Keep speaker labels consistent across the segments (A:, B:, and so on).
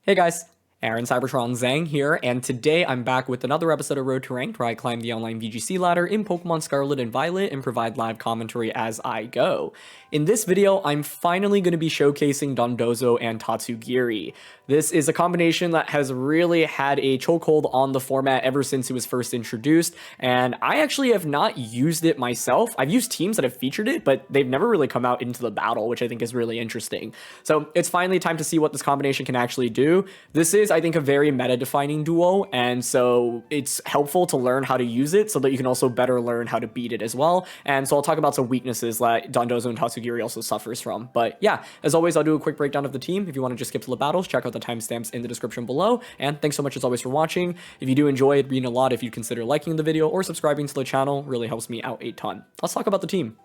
A: Hey guys, Aaron CybertronVGC here, and today I'm back with another episode of Road to Ranked where I climb the online VGC ladder in Pokemon Scarlet and Violet and provide live commentary as I go. In this video, I'm finally going to be showcasing Dondozo and Tatsugiri. This is a combination that has really had a chokehold on the format ever since it was first introduced, and I actually have not used it myself. I've used teams that have featured it, but they've never really come out into the battle, which I think is really interesting. So it's finally time to see what this combination can actually do. This is, I think, a very meta-defining duo, and so it's helpful to learn how to use it so that you can also better learn how to beat it as well. And so I'll talk about some weaknesses that Dondozo and Tatsugiri also suffers from. But yeah, as always, I'll do a quick breakdown of the team. If you want to just skip to the battles, check out the timestamps in the description below. And thanks so much as always for watching. If you do enjoy it, reading a lot, if you'd consider liking the video or subscribing to the channel, really helps me out a ton. Let's talk about the team.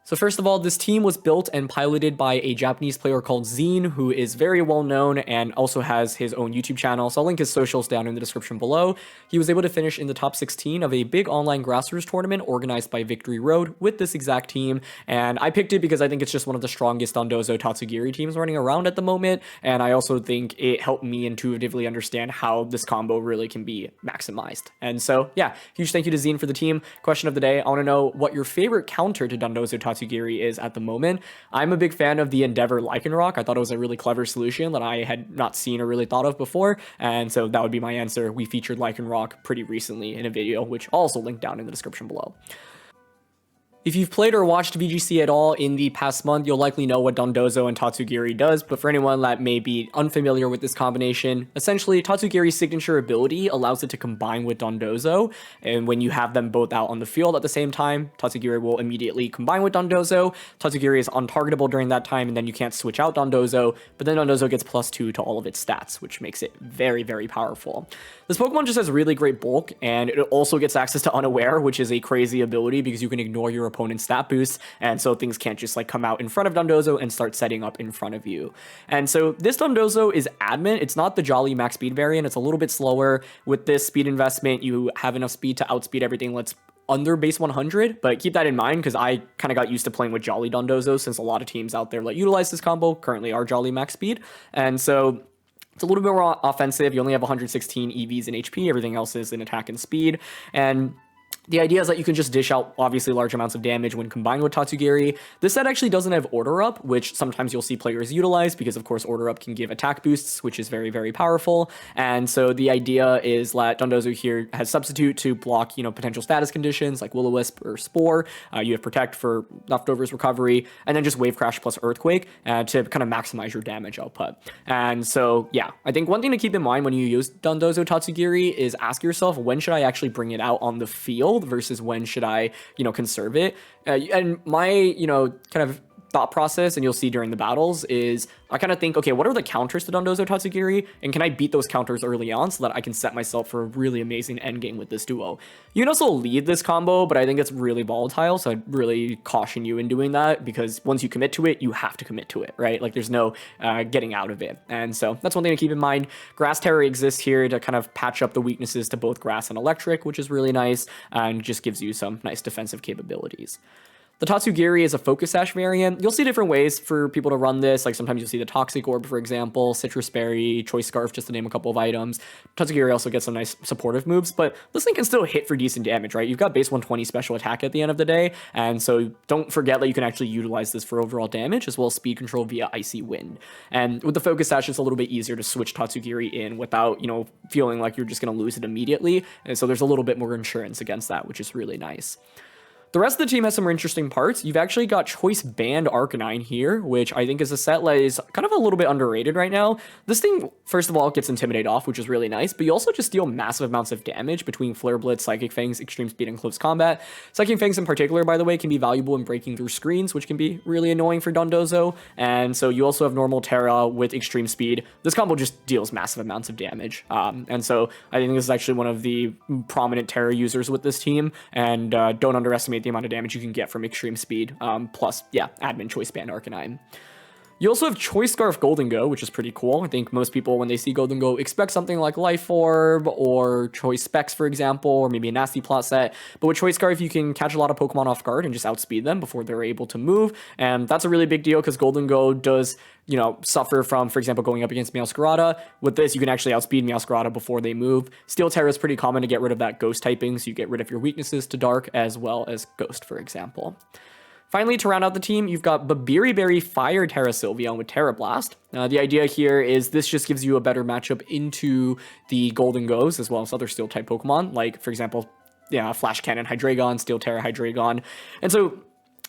A: So first of all, this team was built and piloted by a Japanese player called Zeen, who is very well known and also has his own YouTube channel. So I'll link his socials down in the description below. He was able to finish in the top 16 of a big online grassroots tournament organized by Victory Road with this exact team. And I picked it because I think it's just one of the strongest Dondozo Tatsugiri teams running around at the moment. And I also think it helped me intuitively understand how this combo really can be maximized. And so yeah, huge thank you to Zeen for the team. Question of the day, I want to know what your favorite counter to Dondozo Tatsugiri is at the moment. I'm a big fan of the Endeavor Lycanroc. I thought it was a really clever solution that I had not seen or really thought of before, and so that would be my answer. We featured Lycanroc pretty recently in a video, which I'll also link down in the description below. If you've played or watched VGC at all in the past month, you'll likely know what Dondozo and Tatsugiri does, but for anyone that may be unfamiliar with this combination, essentially Tatsugiri's signature ability allows it to combine with Dondozo, and when you have them both out on the field at the same time, Tatsugiri will immediately combine with Dondozo. Tatsugiri is untargetable during that time, and then you can't switch out Dondozo, but then Dondozo gets +2 to all of its stats, which makes it very, very powerful. This Pokemon just has really great bulk, and it also gets access to Unaware, which is a crazy ability because you can ignore your opponent's stat boosts, and so things can't just like come out in front of Dondozo and start setting up in front of you. And so this Dondozo is adamant. It's not the Jolly max speed variant. It's a little bit slower. With this speed investment, you have enough speed to outspeed everything that's under base 100, but keep that in mind because I kind of got used to playing with Jolly Dondozo since a lot of teams out there that utilize this combo currently are Jolly max speed, and so it's a little bit more offensive. You only have 116 EVs in HP. Everything else is in attack and speed. And the idea is that you can just dish out obviously large amounts of damage when combined with Tatsugiri. This set actually doesn't have Order Up, which sometimes you'll see players utilize because of course Order Up can give attack boosts, which is very, very powerful. And so the idea is that Dondozo here has Substitute to block, potential status conditions like Will-O-Wisp or Spore. You have Protect for Leftovers Recovery, and then just Wave Crash plus Earthquake to kind of maximize your damage output. And so yeah, I think one thing to keep in mind when you use Dondozo Tatsugiri is ask yourself, when should I actually bring it out on the field versus when should I, conserve it? And my, kind of thought process, and you'll see during the battles, is I kind of think, okay, what are the counters to Dondozo Tatsugiri, and can I beat those counters early on so that I can set myself for a really amazing endgame with this duo? You can also lead this combo, but I think it's really volatile, so I'd really caution you in doing that, because once you commit to it, you have to commit to it, right? Like there's no getting out of it. And so that's one thing to keep in mind. Grass Terror exists here to kind of patch up the weaknesses to both grass and electric, which is really nice, and just gives you some nice defensive capabilities. The Tatsugiri is a Focus Sash variant. You'll see different ways for people to run this. Like sometimes you'll see the Toxic Orb, for example, Citrus Berry, Choice Scarf, just to name a couple of items. Tatsugiri also gets some nice supportive moves, but this thing can still hit for decent damage, right? You've got base 120 special attack at the end of the day, and so don't forget that you can actually utilize this for overall damage as well as speed control via Icy Wind. And with the Focus Sash, it's a little bit easier to switch Tatsugiri in without, feeling like you're just going to lose it immediately. And so there's a little bit more insurance against that, which is really nice. The rest of the team has some interesting parts. You've actually got Choice Band Arcanine here, which I think is a set that is kind of a little bit underrated right now. This thing, first of all, gets Intimidate off, which is really nice, but you also just deal massive amounts of damage between Flare Blitz, Psychic Fangs, Extreme Speed, and Close Combat. Psychic Fangs in particular, by the way, can be valuable in breaking through screens, which can be really annoying for Dondozo. And so you also have Normal Terra with Extreme Speed. This combo just deals massive amounts of damage. And so I think this is actually one of the prominent Terra users with this team, and don't underestimate the amount of damage you can get from Extreme Speed, plus, yeah, Admin Choice Band Arcanine. You also have Choice Scarf Gholdengo, which is pretty cool. I think most people, when they see Gholdengo, expect something like Life Orb or Choice Specs, for example, or maybe a Nasty Plot set. But with Choice Scarf, you can catch a lot of Pokemon off guard and just outspeed them before they're able to move. And that's a really big deal because Gholdengo does, suffer from, for example, going up against Meowscarada. With this, you can actually outspeed Meowscarada before they move. Steel Terra is pretty common to get rid of that Ghost typing, so you get rid of your weaknesses to Dark as well as Ghost, for example. Finally, to round out the team, you've got Babiri Fire Terra Sylveon with Terra Blast. The idea here is this just gives you a better matchup into the Gholdengos as well as other Steel-type Pokemon, like, for example, Flash Cannon Hydreigon, Steel Terra Hydreigon. And so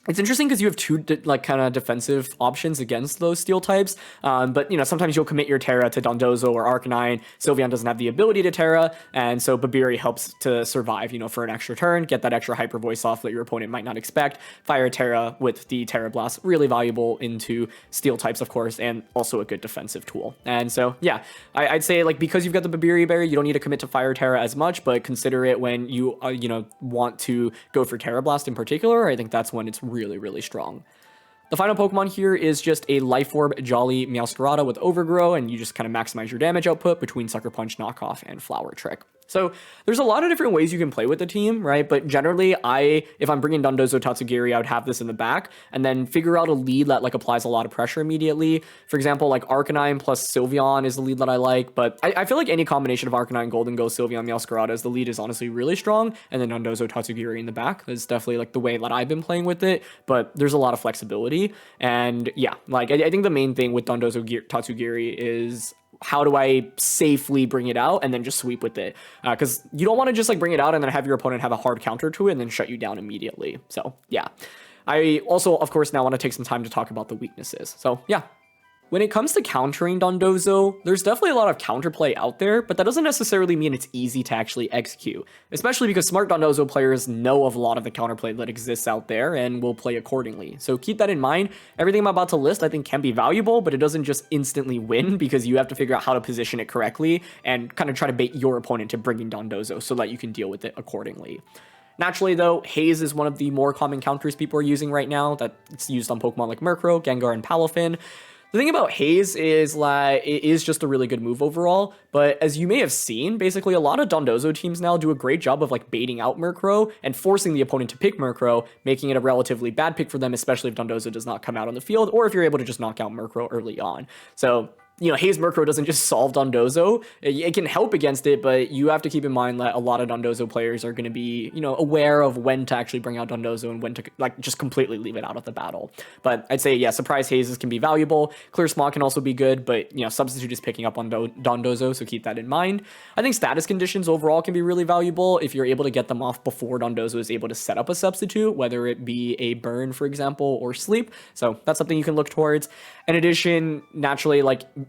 A: it's interesting because you have two kind of defensive options against those steel types, but sometimes you'll commit your Terra to Dondozo or Arcanine. Sylveon doesn't have the ability to Terra, and so Babiri helps to survive, for an extra turn, get that extra Hyper Voice off that your opponent might not expect. Fire Terra with the Terra Blast, really valuable into steel types, of course, and also a good defensive tool. And so, yeah, I'd say because you've got the Babiri Berry, you don't need to commit to Fire Terra as much, but consider it when you want to go for Terra Blast in particular. I think that's when it's really, really strong. The final Pokemon here is just a Life Orb Jolly Meowscarada with Overgrow, and you just kind of maximize your damage output between Sucker Punch, Knockoff, and Flower Trick. So there's a lot of different ways you can play with the team, right? But generally, if I'm bringing Dondozo Tatsugiri, I would have this in the back and then figure out a lead that applies a lot of pressure immediately. For example, Arcanine plus Sylveon is the lead that I like, but I feel like any combination of Arcanine, Gholdengo, Sylveon, Meowscarada as the lead is honestly really strong, and then Dondozo Tatsugiri in the back is definitely the way that I've been playing with it, but there's a lot of flexibility. And yeah, I think the main thing with Dondozo Tatsugiri is how do I safely bring it out and then just sweep with it? Because you don't want to just bring it out and then have your opponent have a hard counter to it and then shut you down immediately. So yeah, I also, of course, now want to take some time to talk about the weaknesses. So yeah. When it comes to countering Dondozo, there's definitely a lot of counterplay out there, but that doesn't necessarily mean it's easy to actually execute, especially because smart Dondozo players know of a lot of the counterplay that exists out there and will play accordingly. So keep that in mind. Everything I'm about to list I think can be valuable, but it doesn't just instantly win because you have to figure out how to position it correctly and kind of try to bait your opponent to bringing Dondozo so that you can deal with it accordingly. Naturally, though, Haze is one of the more common counters people are using right now that's used on Pokemon like Murkrow, Gengar, and Palafin. The thing about Haze is it is just a really good move overall, but as you may have seen, basically a lot of Dondozo teams now do a great job of baiting out Murkrow and forcing the opponent to pick Murkrow, making it a relatively bad pick for them, especially if Dondozo does not come out on the field, or if you're able to just knock out Murkrow early on. So Haze Murkrow doesn't just solve Dondozo. It can help against it, but you have to keep in mind that a lot of Dondozo players are going to be, aware of when to actually bring out Dondozo and when to, just completely leave it out of the battle. But I'd say, yeah, Surprise Hazes can be valuable. Clear Smog can also be good, but, Substitute is picking up on Dondozo, so keep that in mind. I think Status Conditions overall can be really valuable if you're able to get them off before Dondozo is able to set up a substitute, whether it be a Burn, for example, or Sleep. So that's something you can look towards. In addition, naturally,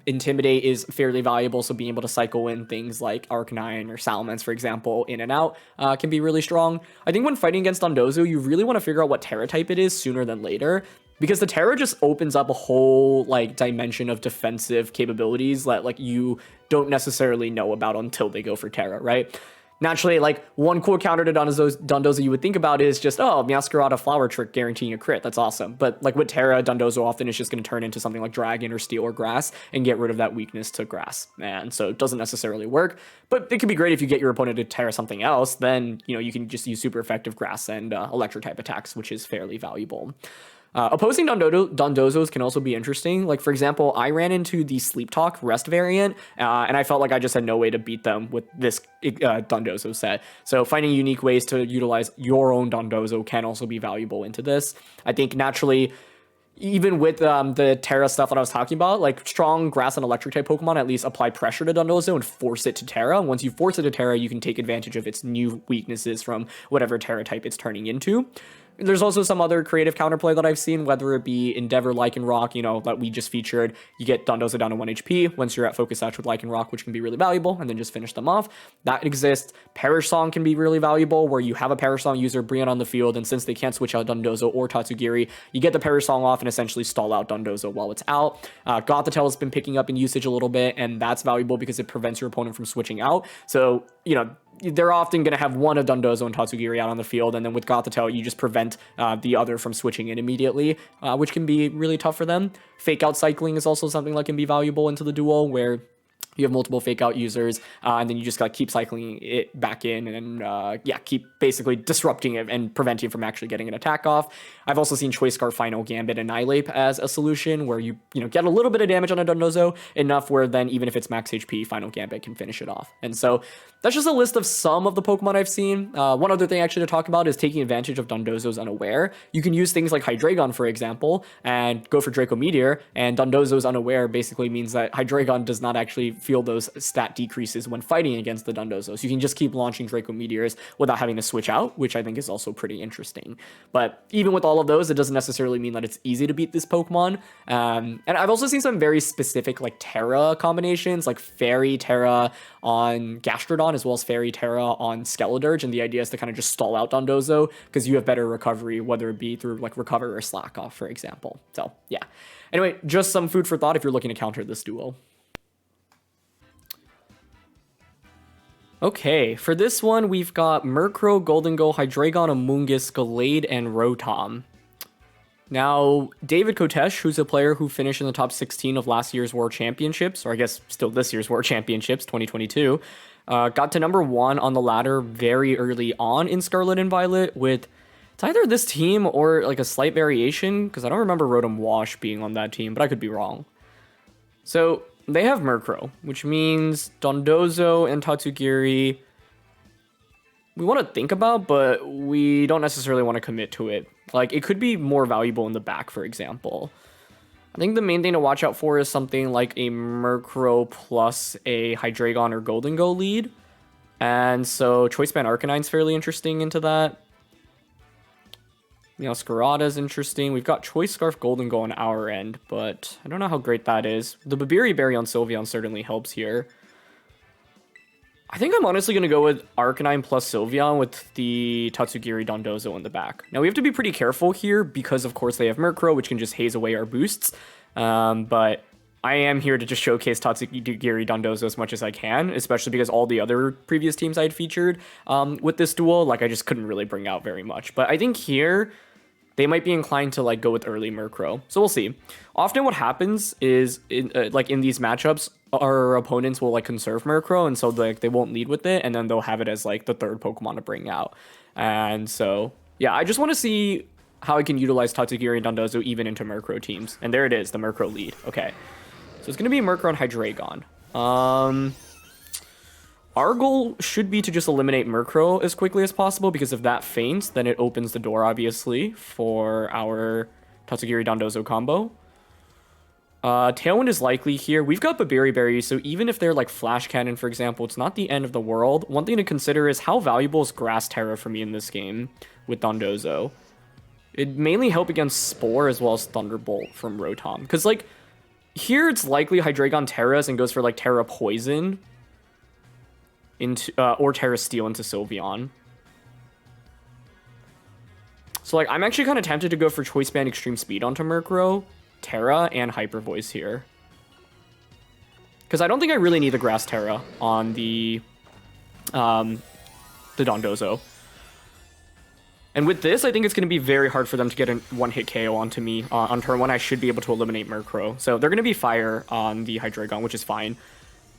A: Intimidate is fairly valuable, so being able to cycle in things like Arcanine or Salamence, for example, in and out can be really strong. I think when fighting against Dondozo, you really want to figure out what Terra type it is sooner than later, because the Terra just opens up a whole dimension of defensive capabilities that you don't necessarily know about until they go for Terra, right? Naturally, one cool counter to Dondozo you would think about is just, oh, Meowscarada Flower Trick guaranteeing a crit. That's awesome. But with Terra, Dondozo often is just going to turn into something like Dragon or Steel or Grass and get rid of that weakness to Grass. And so it doesn't necessarily work. But it could be great if you get your opponent to Terra something else. Then, you can just use super effective Grass and Electric type attacks, which is fairly valuable. Opposing Dondozos can also be interesting. For example, I ran into the Sleep Talk Rest variant, and I felt like I just had no way to beat them with this Dondozo set. So finding unique ways to utilize your own Dondozo can also be valuable into this. I think naturally, even with the Terra stuff that I was talking about, strong Grass and Electric type Pokemon at least apply pressure to Dondozo and force it to Terra. And once you force it to Terra, you can take advantage of its new weaknesses from whatever Terra type it's turning into. There's also some other creative counterplay that I've seen, whether it be Endeavor, Lycanroc, that we just featured. You get Dondozo down to 1 HP once you're at Focus Sash with Lycanroc, which can be really valuable, and then just finish them off. That exists. Perish Song can be really valuable, where you have a Perish Song user, bring it on the field, and since they can't switch out Dondozo or Tatsugiri, you get the Perish Song off and essentially stall out Dondozo while it's out. Gothitelle has been picking up in usage a little bit, and that's valuable because it prevents your opponent from switching out. So, they're often going to have one of Dondozo and Tatsugiri out on the field, and then with Gothitelle, you just prevent the other from switching in immediately, which can be really tough for them. Fake out cycling is also something that can be valuable into the duel, where you have multiple fake out users, and then you just gotta keep cycling it back in and yeah, keep basically disrupting it and preventing it from actually getting an attack off. I've also seen Choice Scarf, Final Gambit, Annihilate as a solution where you get a little bit of damage on a Dondozo, enough where then even if it's max HP, Final Gambit can finish it off. And so that's just a list of some of the Pokemon I've seen. One other thing actually to talk about is taking advantage of Dondozo's Unaware. You can use things like Hydreigon, for example, and go for Draco Meteor, and Dondozo's Unaware basically means that Hydreigon does not actually feel those stat decreases when fighting against the Dondozo. So you can just keep launching Draco Meteors without having to switch out, which I think is also pretty interesting. But even with all of those, it doesn't necessarily mean that it's easy to beat this Pokemon. And I've also seen some very specific like Terra combinations, like Fairy Terra on Gastrodon as well as Fairy Terra on Skeledirge, and the idea is to kind of just stall out Dondozo because you have better recovery, whether it be through like Recover or Slack Off, for example. So yeah. Anyway, just some food for thought if you're looking to counter this duo. Okay, for this one, we've got Murkrow, Gholdengo, Hydreigon, Amoonguss, Gallade, and Rotom. Now, David Kotesh, who's a player who finished in the top 16 of last year's World Championships, or I guess still this year's World Championships, 2022, got to number 1 on the ladder very early on in Scarlet and Violet with, it's either this team or like a slight variation, because I don't remember Rotom Wash being on that team, but I could be wrong. So they have Murkrow, which means Dondozo and Tatsugiri we want to think about, but we don't necessarily want to commit to it. Like, it could be more valuable in the back, for example. I think the main thing to watch out for is something like a Murkrow plus a Hydreigon or Gholdengo lead. And so Choice Band Arcanine is fairly interesting into that. You know, Scarlet is interesting. We've got Choice Scarf Gholdengo on our end, but I don't know how great that is. The Babiri Berry on Sylveon certainly helps here. I think I'm honestly going to go with Arcanine plus Sylveon with the Tatsugiri Dondozo in the back. Now, we have to be pretty careful here because, of course, they have Murkrow, which can just haze away our boosts. But I am here to just showcase Tatsugiri Dondozo as much as I can, especially because all the other previous teams I had featured with this duel, like, I just couldn't really bring out very much. But I think here they might be inclined to like go with early Murkrow. So we'll see. Often what happens is like in these matchups, our opponents will like conserve Murkrow, and so like they won't lead with it, and then they'll have it as like the third Pokemon to bring out. And so yeah, I just want to see how I can utilize Tatsugiri and Dondozo even into Murkrow teams. And there it is, the Murkrow lead. Okay, so it's gonna be Murkrow and Hydreigon. Our goal should be to just eliminate Murkrow as quickly as possible, because if that faints, then it opens the door, obviously, for our Tatsugiri Dondozo combo. Tailwind is likely here. We've got Babiri Berry, so even if they're like Flash Cannon, for example, it's not the end of the world. One thing to consider is how valuable is Grass Terra for me in this game with Dondozo. It'd mainly help against Spore as well as Thunderbolt from Rotom. Because like, here it's likely Hydreigon Terras and goes for like Terra Poison into or Terra Steel into Sylveon. So like, I'm actually kind of tempted to go for Choice Band Extreme Speed onto Murkrow, Terra, and Hyper Voice here. Because I don't think I really need the Grass Terra on the Dondozo. And with this, I think it's going to be very hard for them to get a one-hit KO onto me. On turn 1, I should be able to eliminate Murkrow. So they're going to be Fire on the Hydreigon, which is fine.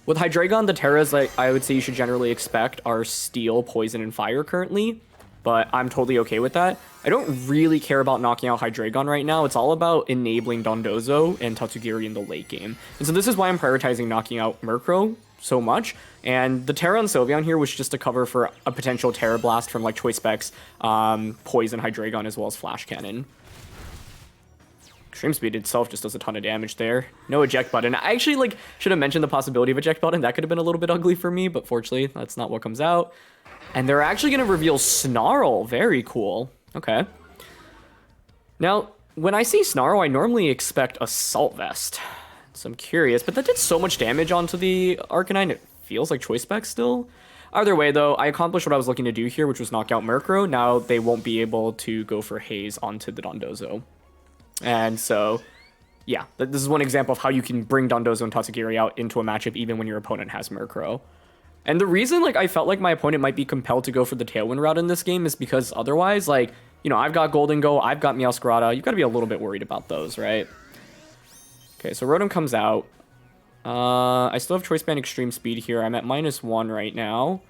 A: With Hydreigon, the Terras like I would say you should generally expect are Steel, Poison, and Fire currently. But I'm totally okay with that. I don't really care about knocking out Hydreigon right now. It's all about enabling Dondozo and Tatsugiri in the late game. And so this is why I'm prioritizing knocking out Murkrow so much. And the Terra on Sylveon here was just to cover for a potential Terra Blast from like Choice Specs, Poison Hydreigon, as well as Flash Cannon. Extreme Speed itself just does a ton of damage there. No eject button. I actually like should have mentioned the possibility of eject button. That could have been a little bit ugly for me, but fortunately that's not what comes out. And they're actually going to reveal Snarl. Very cool. Okay. Now, when I see Snarl, I normally expect Assault Vest. So I'm curious, but that did so much damage onto the Arcanine, it feels like Choice Spec still. Either way, though, I accomplished what I was looking to do here, which was knock out Murkrow. Now they won't be able to go for Haze onto the Dondozo. And so, yeah, this is one example of how you can bring Dondozo and Tatsugiri out into a matchup even when your opponent has Murkrow. And the reason, like, I felt like my opponent might be compelled to go for the Tailwind route in this game is because otherwise, like, you know, I've got Gholdengo, I've got Meowscarada. You've got to be a little bit worried about those, right? Okay, so Rotom comes out. I still have Choice Band Extreme Speed here. I'm at -1 right now.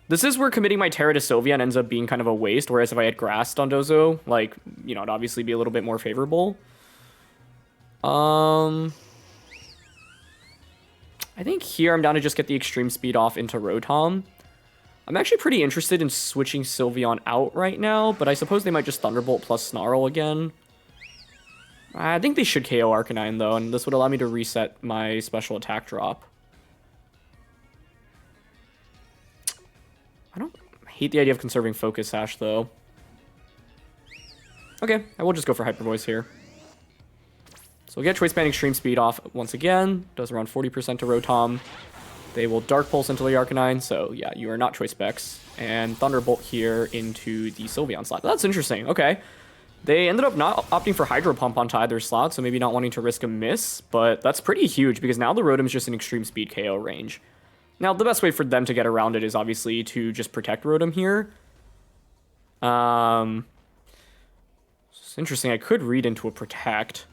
A: This is where committing my Terra to Sylveon ends up being kind of a waste, whereas if I had Grass Dondozo, like, you know, it'd obviously be a little bit more favorable. I think here I'm down to just get the Extreme Speed off into Rotom. I'm actually pretty interested in switching Sylveon out right now, but I suppose they might just Thunderbolt plus Snarl again. I think they should KO Arcanine, though, and this would allow me to reset my special attack drop. I don't hate the idea of conserving Focus Sash, though. Okay, I will just go for Hyper Voice here. So we'll get Choice Band Extreme Speed off once again. Does around 40% to Rotom. They will Dark Pulse into the Arcanine, so yeah, you are not Choice Specs. And Thunderbolt here into the Sylveon slot. That's interesting, okay. They ended up not opting for Hydro Pump onto either slot, so maybe not wanting to risk a miss, but that's pretty huge because now the Rotom's just an Extreme Speed KO range. Now, the best way for them to get around it is obviously to just protect Rotom here. It's interesting, I could read into a Protect.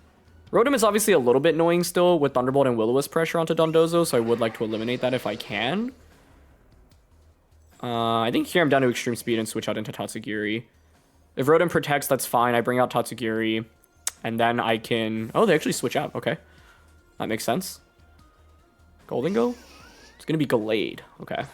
A: Rotom is obviously a little bit annoying still with Thunderbolt and Will-O-Wisp pressure onto Dondozo, so I would like to eliminate that if I can. I think here I'm down to Extreme Speed and switch out into Tatsugiri. If Rotom protects, that's fine. I bring out Tatsugiri, and then I can... Oh, they actually switch out. Okay. That makes sense. Gholdengo? It's going to be Gallade. Okay.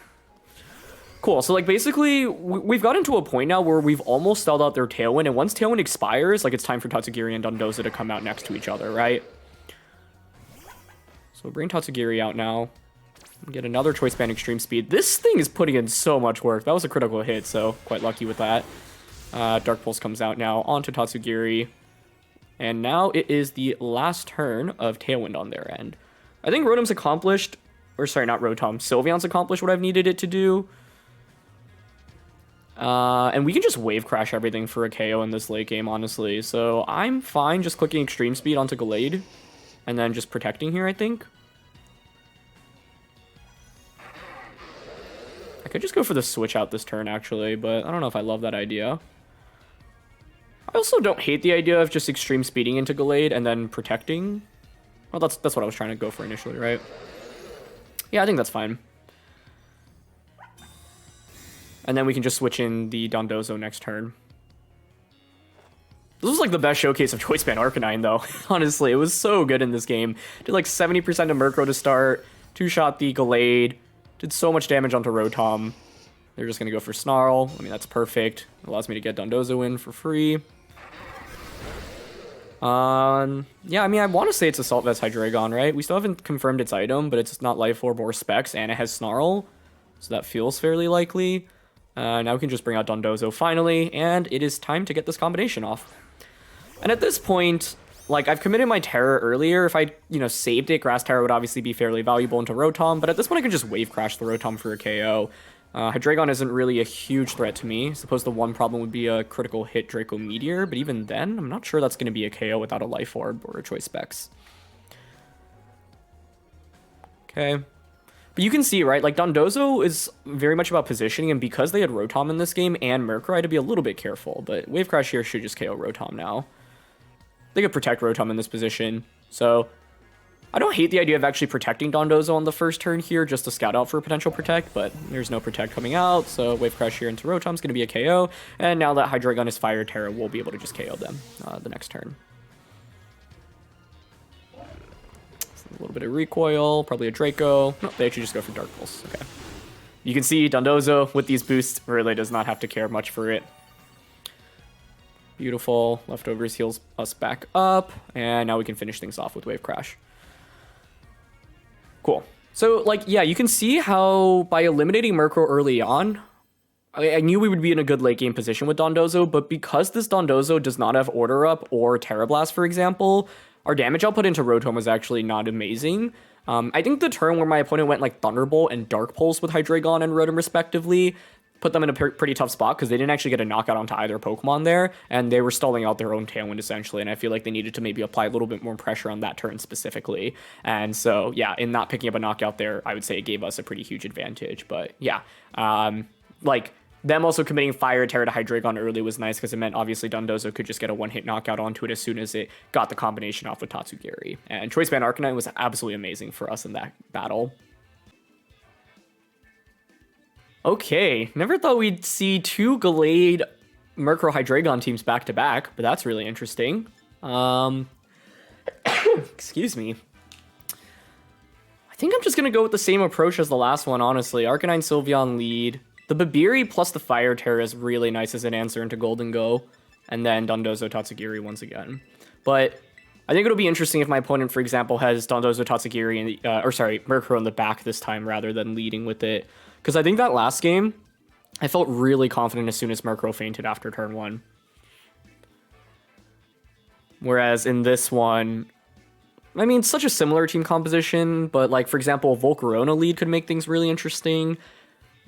A: Cool. So, like, basically, we've gotten to a point now where we've almost stalled out their Tailwind, and once Tailwind expires, like, it's time for Tatsugiri and Dondozo to come out next to each other, right? So, bring Tatsugiri out now. Get another Choice Band Extreme Speed. This thing is putting in so much work. That was a critical hit, so quite lucky with that. Dark Pulse comes out now onto Tatsugiri. And now it is the last turn of Tailwind on their end. I think Rotom's accomplished... Or sorry, not Rotom. Sylveon's accomplished what I've needed it to do. And we can just Wave Crash everything for a KO in this late game, honestly. So I'm fine just clicking Extreme Speed onto Gallade. And then just protecting here, I think. I could just go for the switch out this turn, actually. But I don't know if I love that idea. I also don't hate the idea of just Extreme Speeding into Gallade and then protecting. Well, that's what I was trying to go for initially, right? Yeah, I think that's fine. And then we can just switch in the Dondozo next turn. This was like the best showcase of Choice Band Arcanine, though. Honestly, it was so good in this game. Did like 70% to Murkrow to start. Two-shot the Gallade. Did so much damage onto Rotom. They're just going to go for Snarl. I mean, that's perfect. It allows me to get Dondozo in for free. Yeah, I mean, I want to say it's Assault Vest Hydreigon, right? We still haven't confirmed its item, but it's not Life Orb or Specs, and it has Snarl. So that feels fairly likely. Now we can just bring out Dondozo finally, and it is time to get this combination off. And at this point, like, I've committed my Terror earlier. If I, you know, saved it, Grass Terror would obviously be fairly valuable into Rotom, but at this point I can just Wave Crash the Rotom for a KO. Hydreigon isn't really a huge threat to me. I suppose the one problem would be a critical hit Draco Meteor, but even then, I'm not sure that's going to be a KO without a Life Orb or a Choice Specs. Okay. But you can see, right, like, Dondozo is very much about positioning, and because they had Rotom in this game and Murkrow, I had to be a little bit careful, but Wave Crash here should just KO Rotom now. They could protect Rotom in this position, so... I don't hate the idea of actually protecting Dondozo on the first turn here just to scout out for a potential protect, but there's no protect coming out, so Wave Crash here into Rotom's going to be a KO, and now that Hydreigon is Fire Terra, we'll be able to just KO them the next turn. A little bit of recoil, probably a Draco. No, they actually just go for Dark Pulse. Okay. You can see Dondozo with these boosts really does not have to care much for it. Beautiful. Leftovers heals us back up, and now we can finish things off with Wave Crash. Cool. So, like, yeah, you can see how by eliminating Murkrow early on, I knew we would be in a good late game position with Dondozo, but because this Dondozo does not have Order Up or Terra Blast, for example, our damage output into Rotom was actually not amazing. I think the turn where my opponent went like Thunderbolt and Dark Pulse with Hydreigon and Rotom respectively put them in a pretty tough spot because they didn't actually get a knockout onto either Pokemon there, and they were stalling out their own Tailwind essentially, and I feel like they needed to maybe apply a little bit more pressure on that turn specifically. And so, yeah, in not picking up a knockout there, I would say it gave us a pretty huge advantage. But yeah, like, them also committing Fire Terror to Hydreigon early was nice because it meant obviously Dondozo could just get a one-hit knockout onto it as soon as it got the combination off with Tatsugiri. And Choice Band Arcanine was absolutely amazing for us in that battle. Okay, never thought we'd see two Gallade Murkrow Hydreigon teams back-to-back, but that's really interesting. Excuse me. I think I'm just going to go with the same approach as the last one, honestly. Arcanine, Sylveon lead. The Babiri plus the Fire Terror is really nice as an answer into Gholdengo. And then Dondozo Tatsugiri once again. But I think it'll be interesting if my opponent, for example, has Dondozo Tatsugiri, in the, Murkrow in the back this time rather than leading with it. Because I think that last game, I felt really confident as soon as Murkrow fainted after turn 1. Whereas in this one, I mean, such a similar team composition, but like, for example, Volcarona lead could make things really interesting.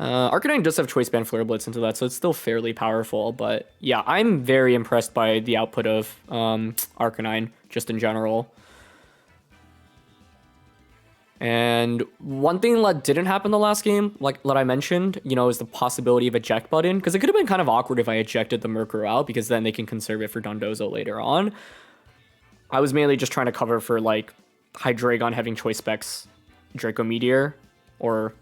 A: Arcanine does have Choice Band Flare Blitz into that, so it's still fairly powerful. But yeah, I'm very impressed by the output of Arcanine, just in general. And one thing that didn't happen the last game, like that I mentioned, you know, is the possibility of eject button. Because it could have been kind of awkward if I ejected the Murkrow out, because then they can conserve it for Dondozo later on. I was mainly just trying to cover for, like, Hydreigon having Choice Specs Draco Meteor, or...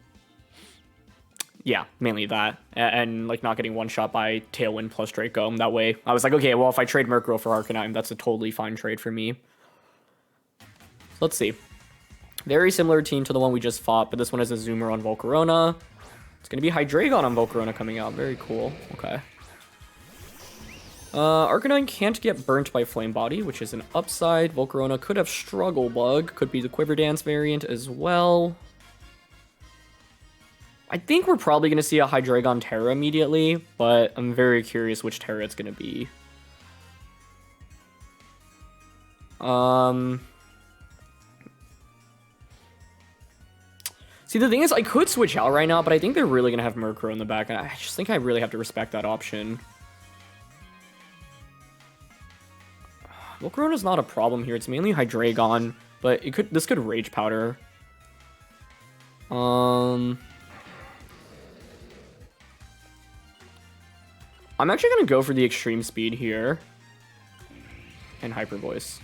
A: yeah, mainly that. And like, not getting one-shot by Tailwind plus Draco. That way, I was like, okay, well, if I trade Murkrow for Arcanine, that's a totally fine trade for me. Let's see. Very similar team to the one we just fought, but this one is a Zoomer on Volcarona. It's going to be Hydreigon on Volcarona coming out. Very cool. Okay. Arcanine can't get burnt by Flame Body, which is an upside. Volcarona could have Struggle Bug. Could be the Quiver Dance variant as well. I think we're probably going to see a Hydreigon Terra immediately, but I'm very curious which Terra it's going to be. See, the thing is, I could switch out right now, but I think they're really going to have Murkrow in the back, and I just think I really have to respect that option. Volcarona's not a problem here. It's mainly Hydreigon, but this could Rage Powder. I'm actually going to go for the Extreme Speed here. And Hyper Voice.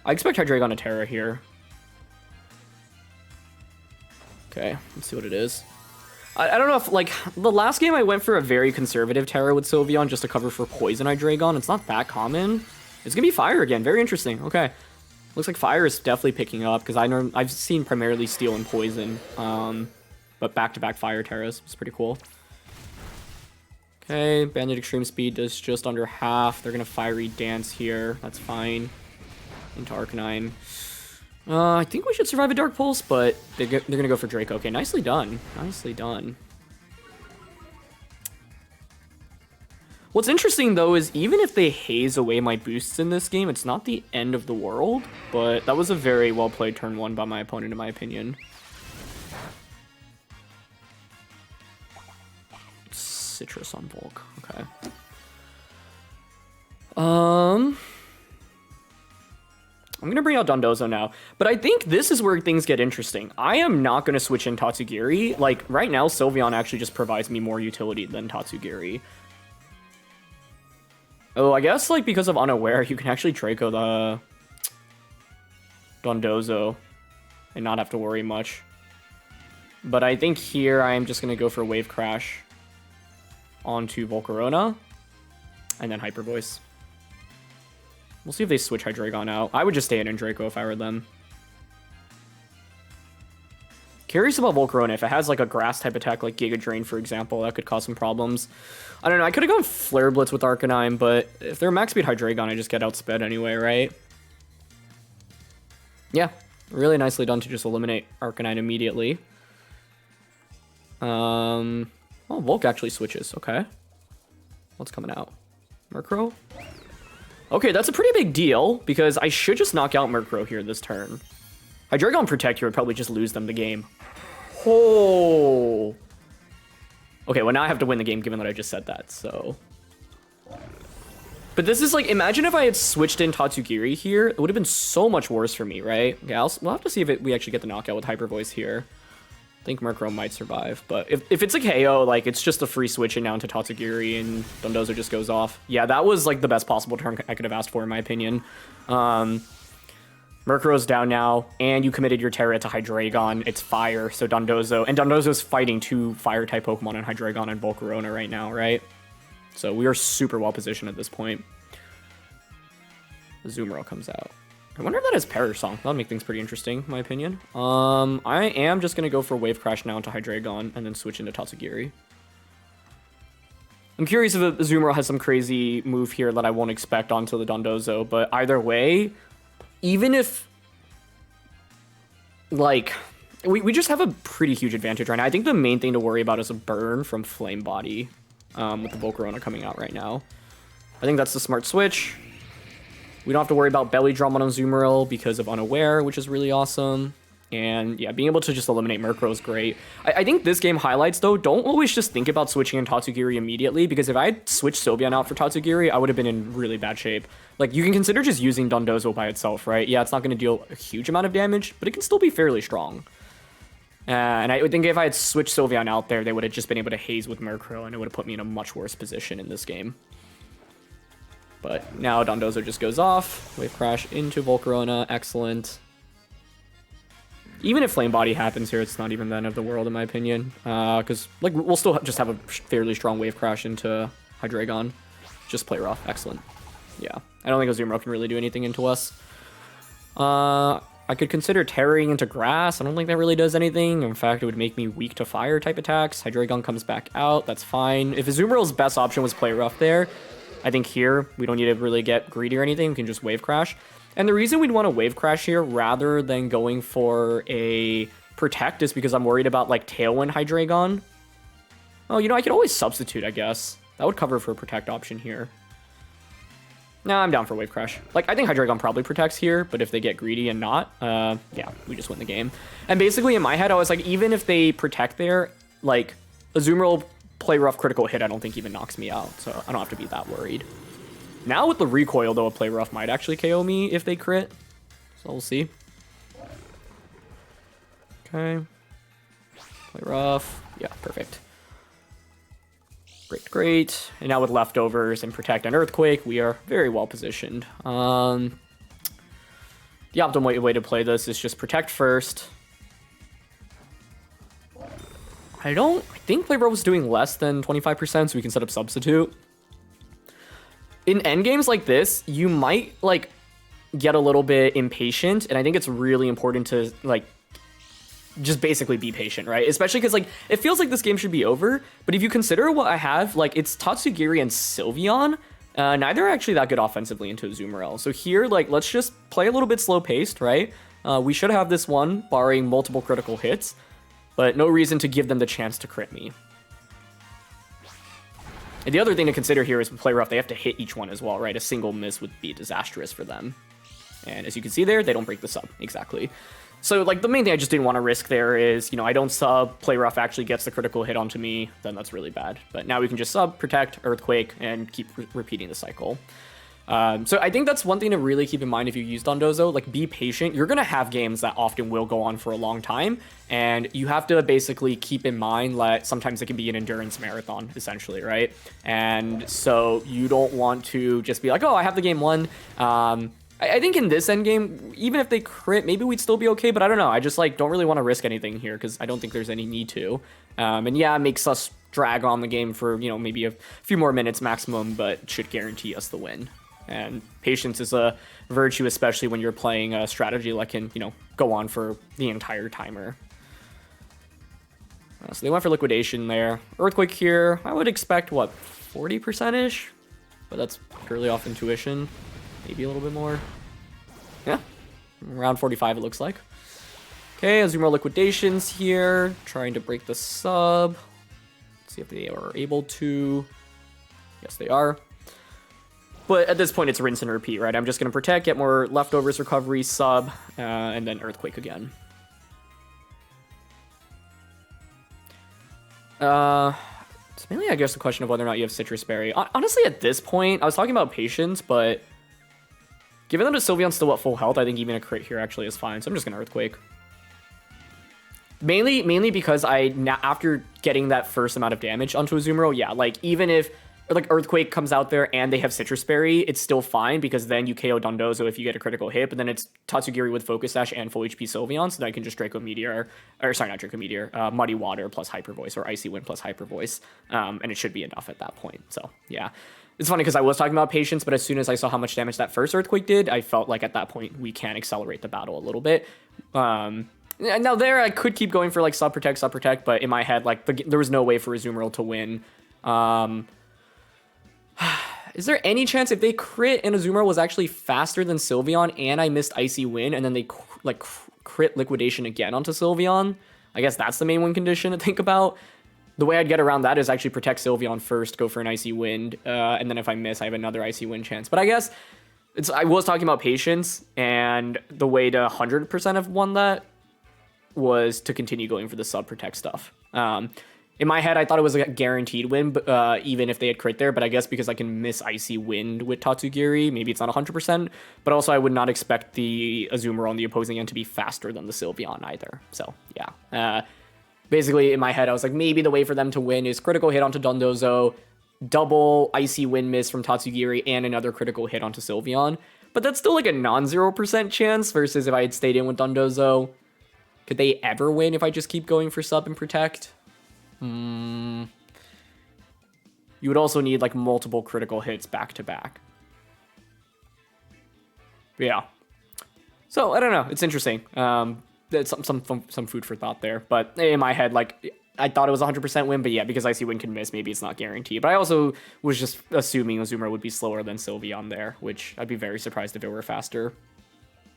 A: I expect Hydreigon to Terra here. Okay, let's see what it is. I don't know if, like, the last game I went for a very conservative Terra with Sylveon just to cover for Poison Hydreigon. It's not that common. It's going to be Fire again. Very interesting. Okay. Looks like Fire is definitely picking up because I've seen primarily Steel and Poison. But back-to-back Fire Terras. It's pretty cool. Okay, Bandit Extreme Speed does just under half. They're going to Fiery Dance here. That's fine. Into Arcanine. I think we should survive a Dark Pulse, but they're going to go for Draco. Okay, nicely done. Nicely done. What's interesting, though, is even if they haze away my boosts in this game, it's not the end of the world, but that was a very well-played turn 1 by my opponent, in my opinion. Citrus on Volk. Okay. I'm going to bring out Dondozo now, but I think this is where things get interesting. I am not going to switch in Tatsugiri. Like, right now, Sylveon actually just provides me more utility than Tatsugiri. Oh, I guess, like, because of Unaware, you can actually Draco the Dondozo and not have to worry much. But I think here I am just going to go for Wave Crash onto Volcarona and then Hyper Voice. We'll see if they switch Hydreigon out. I would just stay in Draco if I were them. Curious about Volcarona. If it has like a grass type attack like Giga Drain, for example, that could cause some problems. I don't know. I could have gone Flare Blitz with Arcanine, but if they're max speed Hydreigon, I just get outsped anyway, right? Yeah, really nicely done to just eliminate Arcanine immediately. Oh, Volk actually switches. Okay. What's coming out? Murkrow? Okay, that's a pretty big deal, because I should just knock out Murkrow here this turn. Hydreigon Protect here would probably just lose them the game. Oh. Okay, well, now I have to win the game given that I just said that, so... But this is like, imagine if I had switched in Tatsugiri here. It would have been so much worse for me, right? Okay, we'll have to see if we actually get the knockout with Hyper Voice here. I think Murkrow might survive, but if it's a KO, like, it's just a free switch in now into Tatsugiri and Dondozo just goes off. Yeah, that was, like, the best possible turn I could have asked for, in my opinion. Murkrow's down now, and you committed your Terra to Hydreigon. It's fire, so Dondozo... And Dondozo's fighting 2 Fire-type Pokemon in Hydreigon and Volcarona right now, right? So we are super well positioned at this point. Azumarill comes out. I wonder if that is Perish Song. That'll make things pretty interesting, in my opinion. I am just going to go for Wave Crash now into Hydreigon and then switch into Tatsugiri. I'm curious if Azumarill has some crazy move here that I won't expect onto the Dondozo, but either way, even if, like, we just have a pretty huge advantage right now. I think the main thing to worry about is a burn from Flame Body with the Volcarona coming out right now. I think that's the smart switch. We don't have to worry about Belly Drum on Azumarill because of Unaware, which is really awesome. And yeah, being able to just eliminate Murkrow is great. I think this game highlights, though, don't always just think about switching in Tatsugiri immediately, because if I had switched Sylveon out for Tatsugiri, I would have been in really bad shape. Like, you can consider just using Dondozo by itself, right? Yeah, it's not going to deal a huge amount of damage, but it can still be fairly strong. And I would think if I had switched Sylveon out there, they would have just been able to haze with Murkrow, and it would have put me in a much worse position in this game. But now Dondozo just goes off. Wave Crash into Volcarona. Excellent. Even if Flame Body happens here, it's not even the end of the world, in my opinion. Because like we'll still just have a fairly strong Wave Crash into Hydreigon. Just play rough. Excellent. Yeah. I don't think Azumarill can really do anything into us. I could consider Terroring into Grass. I don't think that really does anything. In fact, it would make me weak to fire type attacks. Hydreigon comes back out. That's fine. If Azumarill's best option was play rough there, I think here, we don't need to really get greedy or anything. We can just Wave Crash. And the reason we'd want to Wave Crash here rather than going for a Protect is because I'm worried about, like, Tailwind Hydreigon. Oh, you know, I could always substitute, I guess. That would cover for a Protect option here. Nah, I'm down for Wave Crash. Like, I think Hydreigon probably protects here, but if they get greedy and not, yeah, we just win the game. And basically, in my head, I was like, even if they Protect there, like, Azumarill play rough critical hit, I don't think even knocks me out, so I don't have to be that worried. Now with the recoil, though, a play rough might actually KO me if they crit, so we'll see. Okay. Play rough. Yeah, perfect. Great, great. And now with leftovers and Protect and Earthquake, we are very well positioned. The optimal way to play this is just Protect first. I think Play Rough was doing less than 25%, so we can set up Substitute. In endgames like this, you might, like, get a little bit impatient, and I think it's really important to, like, just basically be patient, right? Especially because, like, it feels like this game should be over, but if you consider what I have, like, it's Tatsugiri and Sylveon, neither are actually that good offensively into Azumarill. So here, like, let's just play a little bit slow-paced, right? We should have this one, barring multiple critical hits, but no reason to give them the chance to crit me. And the other thing to consider here is with Play Rough, they have to hit each one as well, right? A single miss would be disastrous for them. And as you can see there, they don't break the sub, exactly. So, like, the main thing I just didn't want to risk there is, you know, I don't sub, Play Rough actually gets the critical hit onto me, then that's really bad. But now we can just sub, Protect, Earthquake, and keep repeating the cycle. So I think that's one thing to really keep in mind if you use Dondozo, like, be patient. You're going to have games that often will go on for a long time, and you have to basically keep in mind that sometimes it can be an endurance marathon, essentially, right? And so you don't want to just be like, oh, I have the game won. I think in this endgame, even if they crit, maybe we'd still be okay, but I don't know. I just, like, don't really want to risk anything here because I don't think there's any need to. And yeah, it makes us drag on the game for, you know, maybe a few more minutes maximum, but should guarantee us the win. And patience is a virtue, especially when you're playing a strategy that can, you know, go on for the entire timer. So they went for liquidation there. Earthquake here, I would expect, what, 40%-ish? But that's purely off intuition. Maybe a little bit more. Yeah, around 45 it looks like. Okay, Azumarill liquidations here, trying to break the sub. Let's see if they are able to. Yes, they are. But at this point, it's rinse and repeat, right? I'm just going to Protect, get more leftovers, recovery, sub, and then Earthquake again. It's mainly, I guess, the question of whether or not you have Citrus Berry. Honestly, at this point, I was talking about patience, but given that a Sylveon's still at full health, I think even a crit here actually is fine. So I'm just gonna Earthquake. Mainly because after getting that first amount of damage onto Azumarill, yeah, like even if like Earthquake comes out there and they have Citrus Berry, it's still fine because then you KO Dondozo if you get a critical hit, but then it's Tatsugiri with Focus Sash and full HP Sylveon, so that I can just Draco Meteor, or sorry, not Draco Meteor, Muddy Water plus Hyper Voice or Icy Wind plus Hyper Voice, and it should be enough at that point. So yeah, it's funny because I was talking about patience, but as soon as I saw how much damage that first Earthquake did, I felt like at that point we can accelerate the battle a little bit. Now there I could keep going for like sub protect, but in my head like there was no way for Azumarill to win. Is there any chance if they crit and Azumarill was actually faster than Sylveon and I missed Icy Wind and then they crit Liquidation again onto Sylveon? I guess that's the main win condition to think about. The way I'd get around that is actually protect Sylveon first, go for an Icy Wind, and then if I miss, I have another Icy Wind chance. But I guess I was talking about patience, and the way to 100% have won that was to continue going for the sub protect stuff. In my head, I thought it was a guaranteed win, even if they had crit there, but I guess because I can miss Icy Wind with Tatsugiri, maybe it's not 100%, but also I would not expect the Azumarill on the opposing end to be faster than the Sylveon either. So, yeah. Basically, in my head, I was like, maybe the way for them to win is critical hit onto Dondozo, double Icy Wind miss from Tatsugiri, and another critical hit onto Sylveon. But that's still like a non-0% chance versus if I had stayed in with Dondozo. Could they ever win if I just keep going for sub and protect? You would also need like multiple critical hits back to back. Yeah. So I don't know. It's interesting. It's some food for thought there. But in my head, like I thought it was 100% win, but yeah, because Icy Wind can miss, maybe it's not guaranteed. But I also was just assuming Azumarill would be slower than Sylveon there, which I'd be very surprised if it were faster.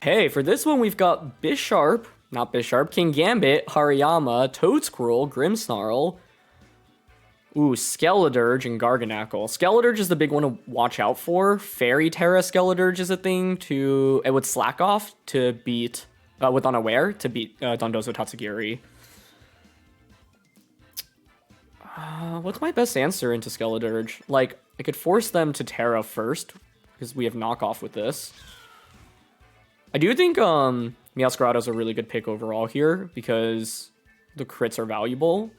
A: Hey, for this one, we've got Bisharp. Not Bisharp, Kingambit, Hariyama, Toadsquirrel, Grimmsnarl, Skeledirge, and Garganacl. Skeledirge is the big one to watch out for. Fairy Terra Skeledirge is a thing it would slack off to beat, with Unaware, to beat Dondozo Tatsugiri. What's my best answer into Skeledirge? Like, I could force them to Terra first, because we have knockoff with this. I do think, Meowscarada is a really good pick overall here because the crits are valuable.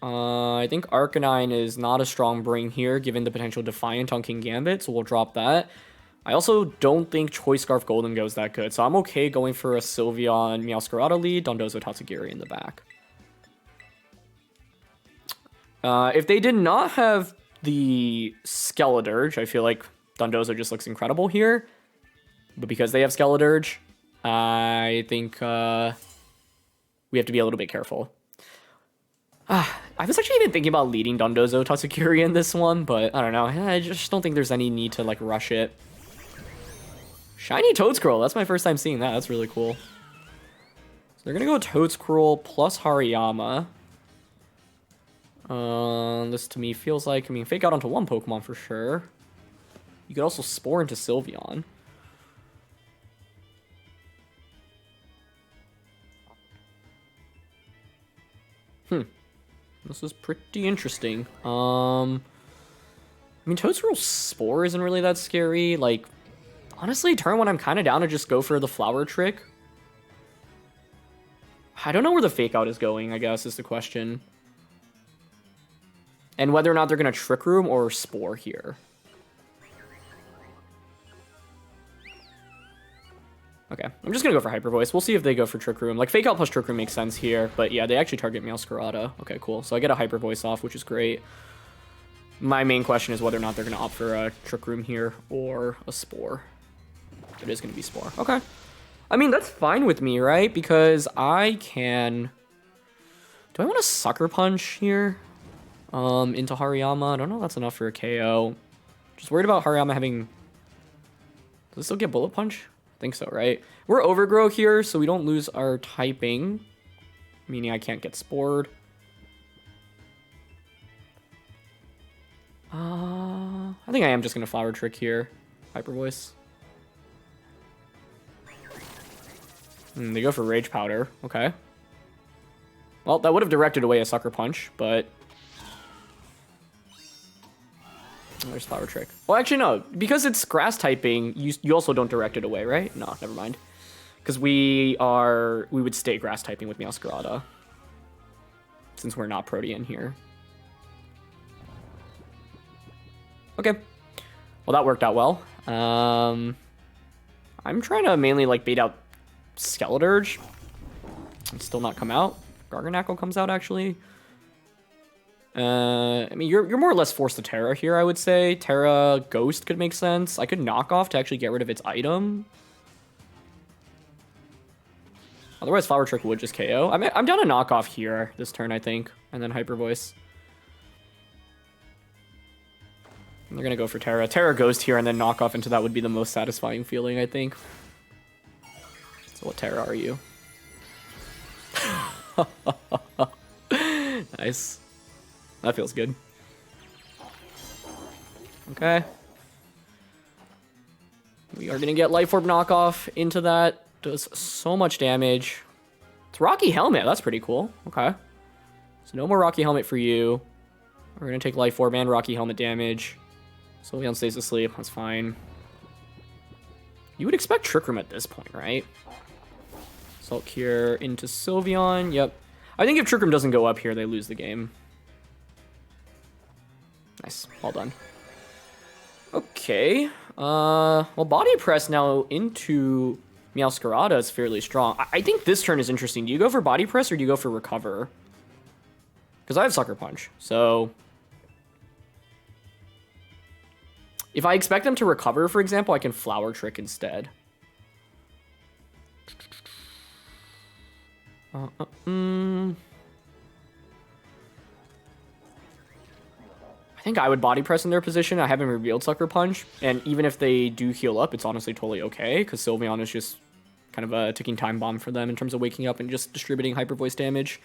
A: I think Arcanine is not a strong bring here given the potential Defiant on Kingambit, so we'll drop that. I also don't think Choice Scarf Gholdengo is that good, so I'm okay going for a Sylveon Meowscarada lead, Dondozo Tatsugiri in the back. If they did not have the Skeledirge, I feel like Dondozo just looks incredible here. But because they have Skeledirge, I think we have to be a little bit careful. I was actually even thinking about leading Dondozo Tatsugiri in this one, but I don't know. I just don't think there's any need to like rush it. Shiny Toadsquirrel. That's my first time seeing that. That's really cool. So they're going to go Toadsquirrel plus Hariyama. This to me feels like, I mean, Fake Out onto one Pokemon for sure. You could also Spore into Sylveon. This is pretty interesting. I mean, Toadsquirrel Spore isn't really that scary. Like, honestly, turn one, I'm kind of down to just go for the Flower Trick. I don't know where the Fake Out is going, I guess, is the question. And whether or not they're going to Trick Room or Spore here. Okay, I'm just going to go for Hyper Voice. We'll see if they go for Trick Room. Like, Fake Out plus Trick Room makes sense here. But yeah, they actually target Meowscarada. Okay, cool. So I get a Hyper Voice off, which is great. My main question is whether or not they're going to opt for a Trick Room here or a Spore. It is going to be Spore. Okay. I mean, that's fine with me, right? Because I can... Do I want to Sucker Punch here? Into Hariyama? I don't know if that's enough for a KO. Just worried about Hariyama having... Does it still get Bullet Punch? I think so, right? We're Overgrow here, so we don't lose our typing. Meaning I can't get Spored. I think I am just going to Flower Trick here. Hyper Voice. They go for Rage Powder. Okay. Well, that would have directed away a Sucker Punch, but... There's Flower Trick. Well, actually, no. Because it's grass typing, you also don't direct it away, right? No, never mind. Because we would stay grass typing with Meowscarada. Since we're not Protean here. Okay. Well, that worked out well. I'm trying to mainly, like, bait out Skeledirge. It's still not come out. Garganacl comes out, actually. I mean, you're more or less forced to Terra here, I would say. Terra Ghost could make sense. I could knock off to actually get rid of its item. Otherwise, Flower Trick would just KO. I'm down a knockoff here this turn, I think. And then Hyper Voice. And they're going to go for Terra. Terra Ghost here and then knockoff into that would be the most satisfying feeling, I think. So what Terra are you? Nice. That feels good. Okay. We are going to get Life Orb knockoff into that. Does so much damage. It's Rocky Helmet. That's pretty cool. Okay. So no more Rocky Helmet for you. We're going to take Life Orb and Rocky Helmet damage. Sylveon stays asleep. That's fine. You would expect Trick Room at this point, right? Salt Cure into Sylveon. Yep. I think if Trick Room doesn't go up here, they lose the game. Nice. All done. Okay. Well, Body Press now into Meowscarada is fairly strong. I think this turn is interesting. Do you go for Body Press or do you go for Recover? Because I have Sucker Punch. So if I expect them to recover, for example, I can Flower Trick instead. I think I would Body Press in their position. I haven't revealed Sucker Punch. And even if they do heal up, it's honestly totally okay. Because Sylveon is just kind of a ticking time bomb for them in terms of waking up and just distributing Hyper Voice damage.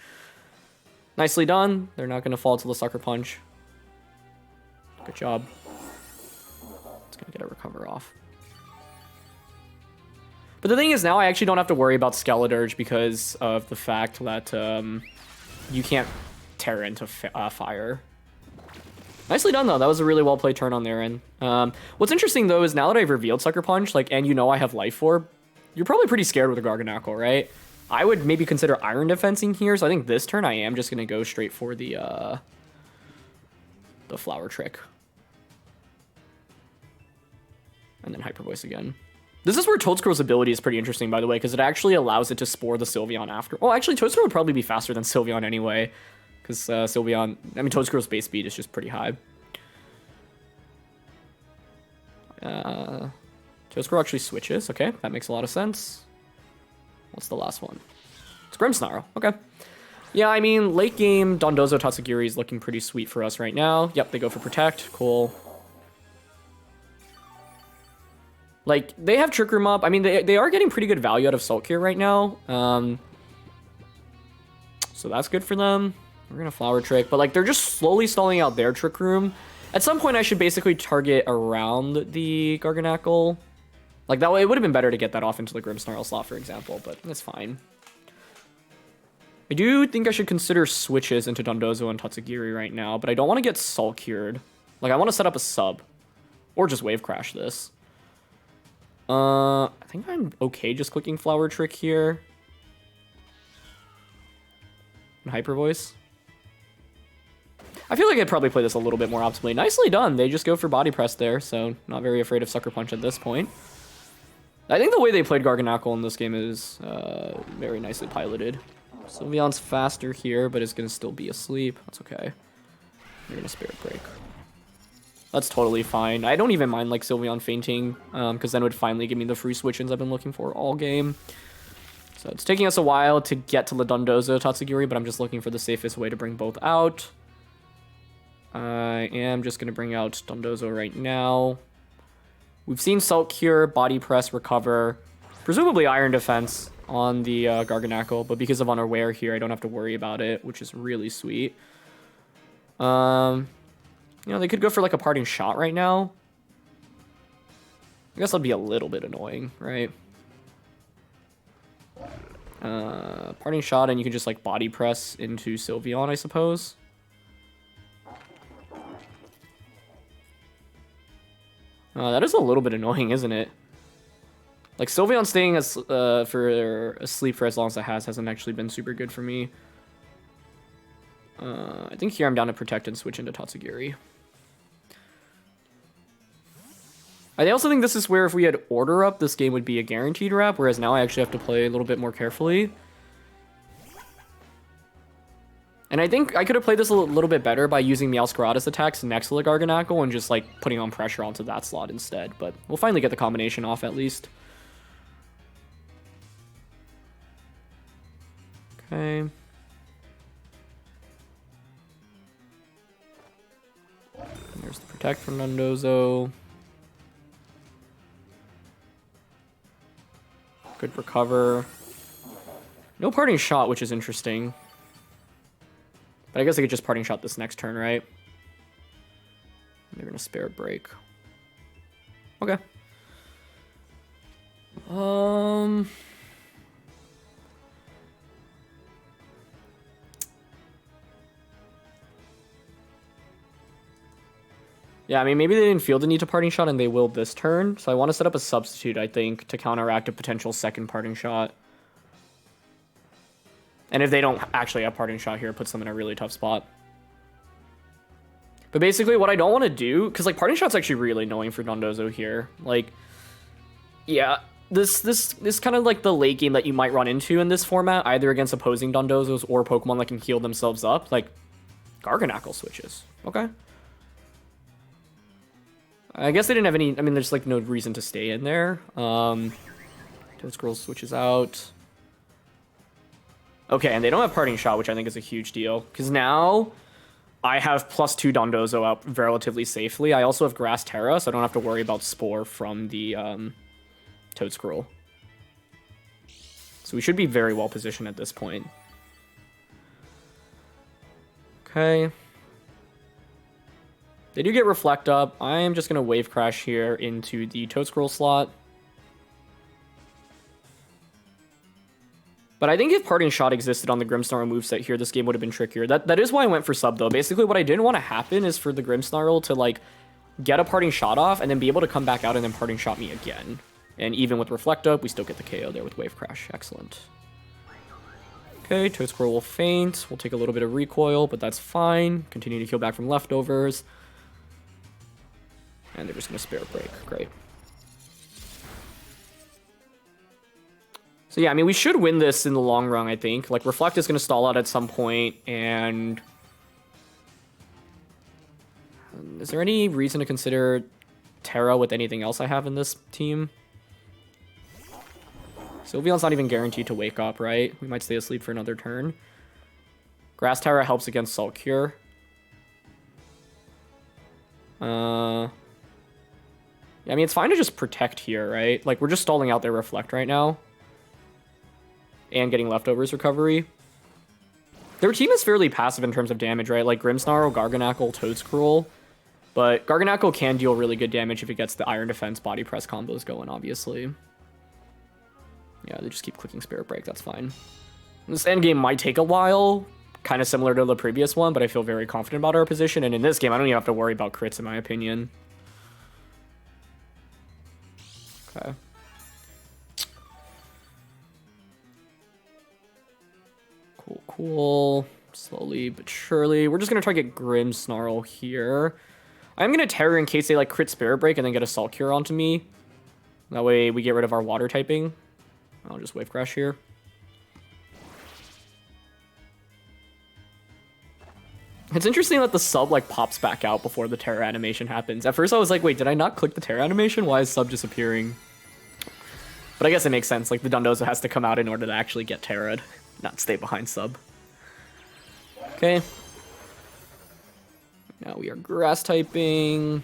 A: Nicely done. They're not going to fall to the Sucker Punch. Good job. It's going to get a Recover off. But the thing is, now I actually don't have to worry about Skeledirge because of the fact that you can't Terra into fire. Nicely done, though. That was a really well-played turn on their end. What's interesting, though, is now that I've revealed Sucker Punch, like, and you know I have Life Orb, you're probably pretty scared with a Garganacl, right? I would maybe consider Iron Defensing here, so I think this turn I am just going to go straight for the Flower Trick. And then Hyper Voice again. This is where Toadscroll's ability is pretty interesting, by the way, because it actually allows it to Spore the Sylveon after. Well, actually, Toadscroll would probably be faster than Sylveon anyway. Because Sylveon, I mean, Toadscroll's base speed is just pretty high. Toadscroll actually switches. Okay, that makes a lot of sense. What's the last one? It's Grimmsnarl. Okay. Yeah, I mean, late game, Dondozo Tatsugiri is looking pretty sweet for us right now. Yep, they go for Protect. Cool. Like, they have Trick Room up. I mean, they are getting pretty good value out of Salt Cure right now. So that's good for them. We're going to Flower Trick, but like they're just slowly stalling out their Trick Room. At some point, I should basically target around the Garganacl. Like that way, it would have been better to get that off into the Grimmsnarl slot, for example, but that's fine. I do think I should consider switches into Dondozo and Tatsugiri right now, but I don't want to get Salt Cured. Like I want to set up a sub, or just Wave Crash this. I think I'm okay just clicking Flower Trick here. And Hyper Voice. I feel like I'd probably play this a little bit more optimally. Nicely done. They just go for Body Press there, so not very afraid of Sucker Punch at this point. I think the way they played Garganacl in this game is very nicely piloted. Sylveon's faster here, but is going to still be asleep. That's okay. You're going to Spirit Break. That's totally fine. I don't even mind like Sylveon fainting, because then it would finally give me the free switch-ins I've been looking for all game. So it's taking us a while to get to the Dondozo Tatsugiri, but I'm just looking for the safest way to bring both out. I am just going to bring out Dondozo right now. We've seen Salt Cure, Body Press, Recover, presumably Iron Defense on the Garganacl, but because of Unaware here, I don't have to worry about it, which is really sweet. You know, they could go for like a Parting Shot right now. I guess that'd be a little bit annoying, right? Parting Shot, and you can just like body press into Sylveon, I suppose. That is a little bit annoying, isn't it? Like, Sylveon staying for asleep for as long as it hasn't actually been super good for me. I think here I'm down to Protect and switch into Tatsugiri. I also think this is where if we had Order Up, this game would be a guaranteed wrap, whereas now I actually have to play a little bit more carefully. And I think I could have played this a little bit better by using Meowscarada's attacks next to the Garganacl and just like putting on pressure onto that slot instead. But we'll finally get the combination off at least. Okay. There's the Protect from Dondozo. Good recover. No Parting Shot, which is interesting. But I guess I could just Parting Shot this next turn, right? They're gonna Spirit Break. Okay. Yeah, I mean, maybe they didn't feel the need to Parting Shot, and they will this turn. So I want to set up a substitute, I think, to counteract a potential second Parting Shot. And if they don't actually have Parting Shot here, it puts them in a really tough spot. But basically, what I don't want to do, because like Parting Shot's actually really annoying for Dondozo here. Like, yeah, this kind of like the late game that you might run into in this format, either against opposing Dondozos or Pokemon that can heal themselves up. Like, Garganacl switches. Okay. I guess they didn't have any, I mean, there's like no reason to stay in there. Toadscroll switches out. Okay, and they don't have Parting Shot, which I think is a huge deal. Because now I have +2 Dondozo out relatively safely. I also have Grass Terra, so I don't have to worry about Spore from the Toadscroll. So we should be very well positioned at this point. Okay. They do get Reflect Up. I am just going to Wave Crash here into the Toadscroll slot. But I think if Parting Shot existed on the Grimmsnarl moveset here, this game would have been trickier. That is why I went for sub, though. Basically, what I didn't want to happen is for the Grimmsnarl to, like, get a Parting Shot off and then be able to come back out and then Parting Shot me again. And even with Reflect Up, we still get the KO there with Wave Crash. Excellent. Okay, Toadscroll will faint. We'll take a little bit of recoil, but that's fine. Continue to heal back from leftovers. And they're just going to Spirit Break. Great. So yeah, I mean, we should win this in the long run, I think. Like, Reflect is going to stall out at some point, and... is there any reason to consider Terra with anything else I have in this team? Sylveon's not even guaranteed to wake up, right? We might stay asleep for another turn. Grass Terra helps against Salt Cure. Yeah, I mean, it's fine to just Protect here, right? Like, we're just stalling out their Reflect right now. And getting Leftovers recovery. Their team is fairly passive in terms of damage, right? Like, Grimmsnarl, Garganacl, Toadscroll. But Garganacl can deal really good damage if it gets the Iron Defense Body Press combos going, obviously. Yeah, they just keep clicking Spirit Break, that's fine. This endgame might take a while, kind of similar to the previous one, but I feel very confident about our position. And in this game, I don't even have to worry about crits, in my opinion. Okay. Cool. Slowly but surely. We're just going to target Grimmsnarl here. I'm going to Terror in case they like crit Spirit Break and then get a Salt Cure onto me. That way we get rid of our water typing. I'll just Wave Crash here. It's interesting that the sub like pops back out before the Terror animation happens. At first I was like, wait, did I not click the Terror animation? Why is sub disappearing? But I guess it makes sense. Like, the Dondozo has to come out in order to actually get Terra'd, not stay behind sub. Okay. Now we are Grass typing.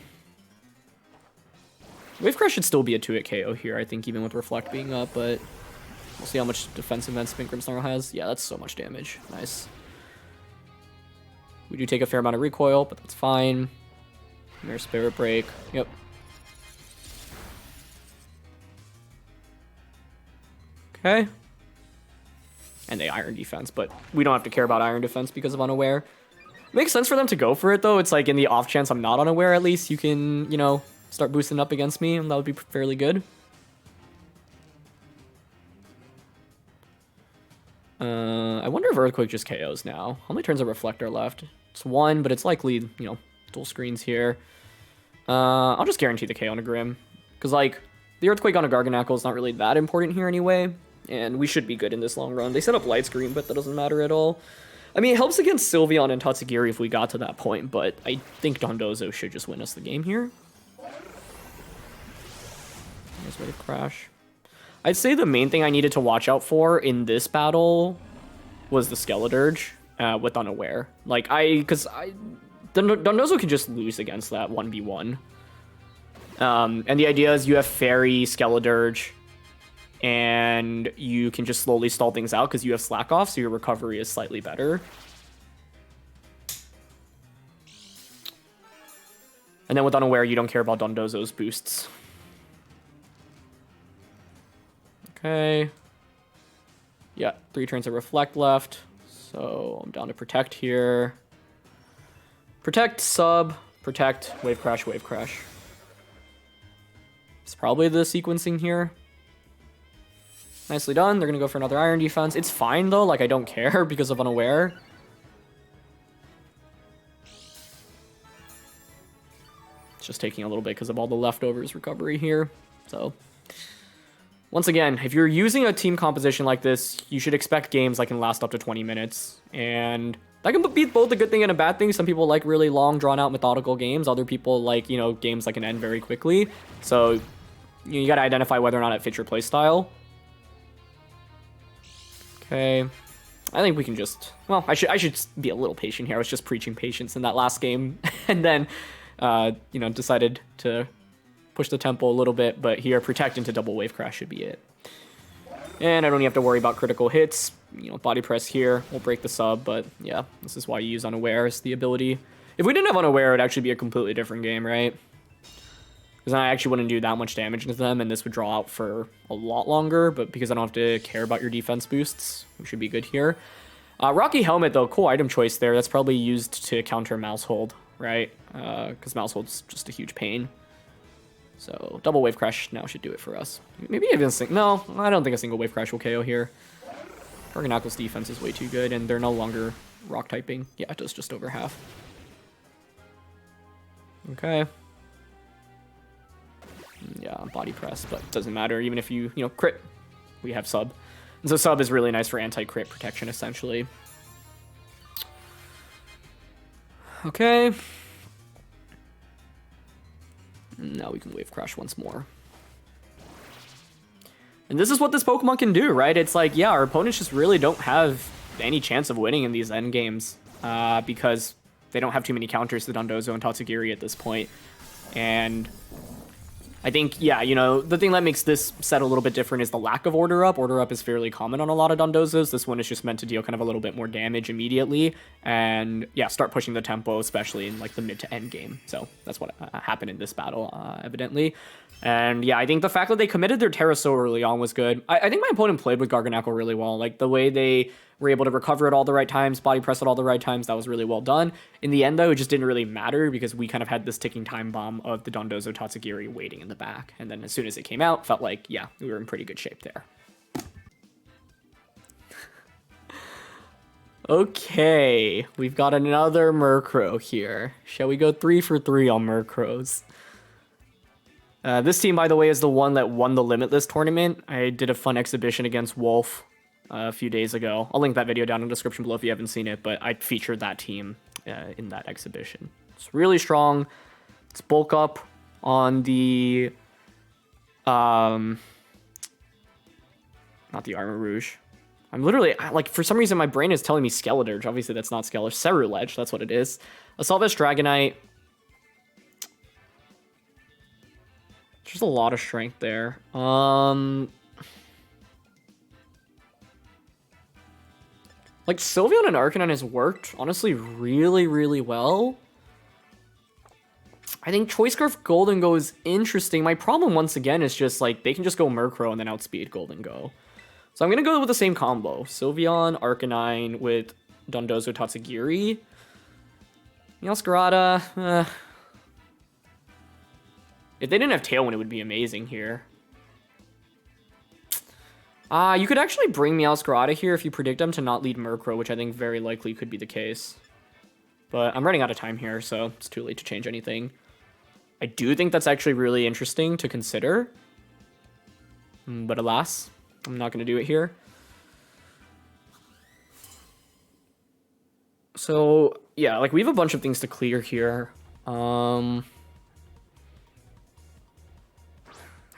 A: Wave Crash should still be a 2-hit KO here, I think, even with Reflect being up, but we'll see how much defensive advancement Grimmsnarl has. Yeah, that's so much damage. Nice. We do take a fair amount of recoil, but that's fine. There's Spirit Break. Yep. Okay. and they Iron Defense, but we don't have to care about Iron Defense because of Unaware. Makes sense for them to go for it, though. It's like in the off chance I'm not Unaware, at least you can, you know, start boosting up against me, and that would be fairly good. I wonder if Earthquake just KOs now. How many turns of Reflector left? It's 1, but it's likely, you know, dual screens here. I'll just guarantee the KO on a Grim. Because, like, the Earthquake on a Garganacl is not really that important here anyway. And we should be good in this long run. They set up Light Screen, but that doesn't matter at all. I mean, it helps against Sylveon and Tatsugiri if we got to that point, but I think Dondozo should just win us the game here. Nice Wave Crash. I'd say the main thing I needed to watch out for in this battle was the Skeledirge with Unaware. Like, Dondozo can just lose against that 1v1. And the idea is you have Fairy, Skeledirge, and you can just slowly stall things out because you have Slack Off, so your recovery is slightly better. And then with Unaware, you don't care about Dondozo's boosts. Okay. Yeah, 3 turns of Reflect left. So I'm down to Protect here. Protect, sub, Protect, Wave Crash, Wave Crash. It's probably the sequencing here. Nicely done. They're going to go for another Iron Defense. It's fine, though. Like, I don't care because of Unaware. It's just taking a little bit because of all the leftovers recovery here. So, once again, if you're using a team composition like this, you should expect games that can last up to 20 minutes. And that can be both a good thing and a bad thing. Some people like really long, drawn-out, methodical games. Other people like, you know, games that can end very quickly. So, you got to identify whether or not it fits your playstyle. Okay, I think we can just, well, I should be a little patient here. I was just preaching patience in that last game, and then, you know, decided to push the tempo a little bit, but here, Protect into Double Wave Crash should be it. And I don't even have to worry about critical hits. You know, Body Press here will break the sub, but yeah, this is why you use Unaware as the ability. If we didn't have Unaware, it would actually be a completely different game, right? Because I actually wouldn't do that much damage to them, and this would draw out for a lot longer, but because I don't have to care about your defense boosts, we should be good here. Rocky Helmet, though, cool item choice there. That's probably used to counter Mouse Hold, right? Because Mouse Hold's just a huge pain. So, Double Wave Crash now should do it for us. Maybe even no, I don't think a single Wave Crash will KO here. Garganacl's defense is way too good, and they're no longer rock typing. Yeah, it does just over half. Okay. Yeah, Body Press, but it doesn't matter. Even if you know, crit, we have sub. And so sub is really nice for anti-crit protection, essentially. Okay. Now we can Wave Crash once more. And this is what this Pokemon can do, right? It's like, yeah, our opponents just really don't have any chance of winning in these end games because they don't have too many counters to Dondozo and Tatsugiri at this point. And I think, yeah, you know, the thing that makes this set a little bit different is the lack of Order Up. Order Up is fairly common on a lot of Dondozos. This one is just meant to deal kind of a little bit more damage immediately. And, yeah, start pushing the tempo, especially in, like, the mid to end game. So that's what happened in this battle, evidently. And, yeah, I think the fact that they committed their Terra so early on was good. I think my opponent played with Garganacl really well. Like, the way they were able to recover at all the right times, body press at all the right times, that was really well done. In the end, though, it just didn't really matter because we kind of had this ticking time bomb of the Dondozo Tatsugiri waiting in the back. And then as soon as it came out, felt like, yeah, we were in pretty good shape there. Okay, we've got another Murkrow here. Shall we go 3 for 3 on Murkrows? This team, by the way, is the one that won the Limitless tournament. I did a fun exhibition against Wolf a few days ago. I'll link that video down in the description below if you haven't seen it, but I featured that team in that exhibition. It's really strong. It's bulk up on the... not the Armor Rouge. I'm literally, like, for some reason my brain is telling me Skeledirge. Obviously that's not Skeledirge. Cerulege, that's what it is. Assaultvest Dragonite. There's a lot of strength there. Like, Sylveon and Arcanine has worked, honestly, really, really well. I think Choice Scarf Gholdengo is interesting. My problem, once again, is just, like, they can just go Murkrow and then outspeed Gholdengo. So I'm going to go with the same combo. Sylveon, Arcanine with Dondozo Tatsugiri. Meowscarada, if they didn't have Tailwind, it would be amazing here. You could actually bring Meowscarada here if you predict them to not lead Murkrow, which I think very likely could be the case. But I'm running out of time here, so it's too late to change anything. I do think that's actually really interesting to consider. But alas, I'm not going to do it here. So, yeah, like we have a bunch of things to clear here. Hydreigon,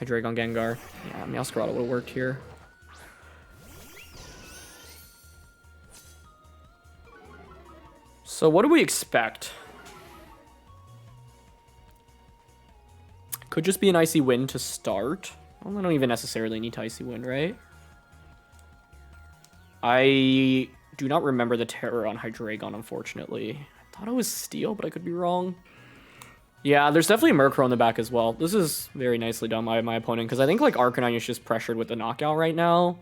A: Gengar. Yeah, Meowscarada would have worked here. So what do we expect? Could just be an Icy Wind to start. Well, I don't even necessarily need to Icy Wind, right? I do not remember the Terror on Hydreigon, unfortunately. I thought it was Steel, but I could be wrong. Yeah, there's definitely a Murkrow in the back as well. This is very nicely done by my opponent, because I think like Arcanine is just pressured with the knockout right now.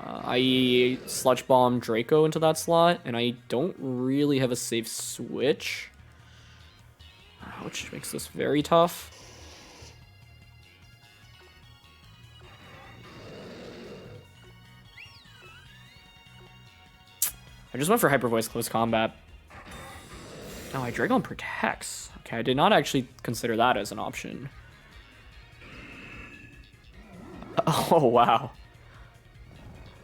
A: I Sludge Bomb Draco into that slot, and I don't really have a safe switch, which makes this very tough. I just went for Hyper Voice Close Combat. Oh, Hydreigon protects. Okay, I did not actually consider that as an option. Oh, wow.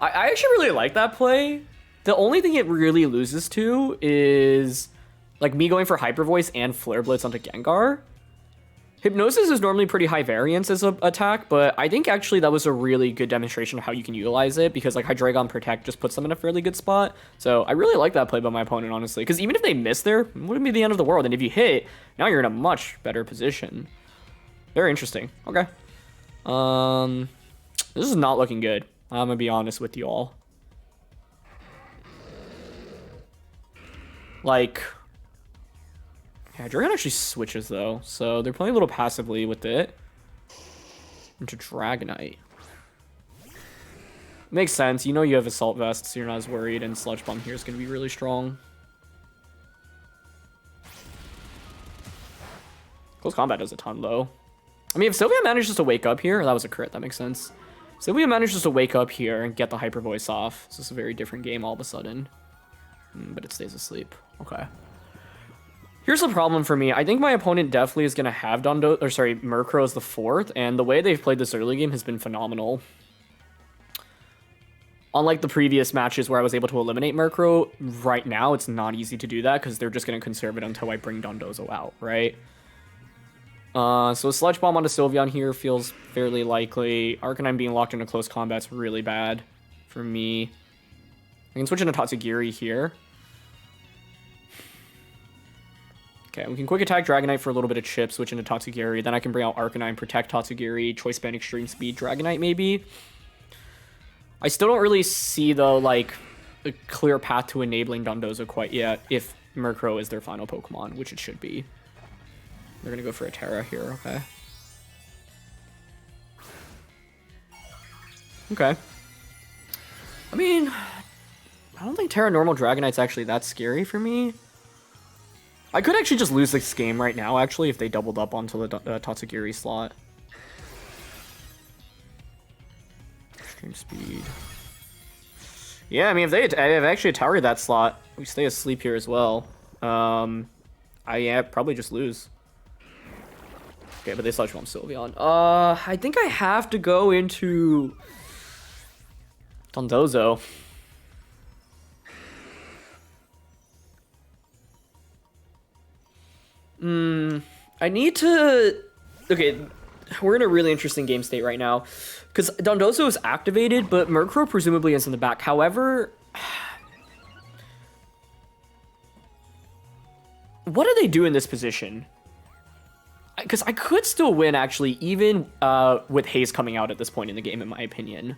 A: I actually really like that play. The only thing it really loses to is like me going for Hyper Voice and Flare Blitz onto Gengar. Hypnosis is normally pretty high variance as an attack, but I think actually that was a really good demonstration of how you can utilize it, because like Hydreigon Protect just puts them in a fairly good spot. So I really like that play by my opponent, honestly, because even if they miss there, it wouldn't be the end of the world. And if you hit, now you're in a much better position. Very interesting. Okay. This is not looking good. I'm gonna be honest with you all. Like, yeah, Dragon actually switches though, so they're playing a little passively with it. Into Dragonite. Makes sense. You know you have Assault Vest, so you're not as worried, and Sludge Bomb here is gonna be really strong. Close Combat does a ton though. I mean, if Sylveon manages to wake up here, that was a crit, that makes sense. Sylveon manages to wake up here and get the Hyper Voice off. So it's a very different game all of a sudden. But it stays asleep. Okay. Here's the problem for me. I think my opponent definitely is going to have Murkrow as the fourth, and the way they've played this early game has been phenomenal. Unlike the previous matches where I was able to eliminate Murkrow, right now it's not easy to do that because they're just going to conserve it until I bring Dondozo out, right? So Sludge Bomb onto Sylveon here feels fairly likely. Arcanine being locked into close combat's really bad for me. I can switch into Tatsugiri here. Okay, we can quick attack Dragonite for a little bit of chip, switch into Tatsugiri. Then I can bring out Arcanine, protect Tatsugiri, Choice Band Extreme Speed Dragonite maybe. I still don't really see though like a clear path to enabling Dondozo quite yet if Murkrow is their final Pokemon, which it should be. They're gonna go for a Terra here, okay. Okay. I mean, I don't think Terra Normal Dragonite's actually that scary for me. I could actually just lose this game right now, actually, if they doubled up onto the Tatsugiri slot. Extreme Speed. Yeah, I mean, if they have actually targeted that slot, we stay asleep here as well. I probably just lose. Okay, but they Sludge Bomb Sylveon. I think I have to go into Dondozo. I need to... Okay, we're in a really interesting game state right now. Because Dondozo is activated, but Murkrow presumably is in the back. However... What do they do in this position? Because I could still win, actually, even with Haze coming out at this point in the game, in my opinion.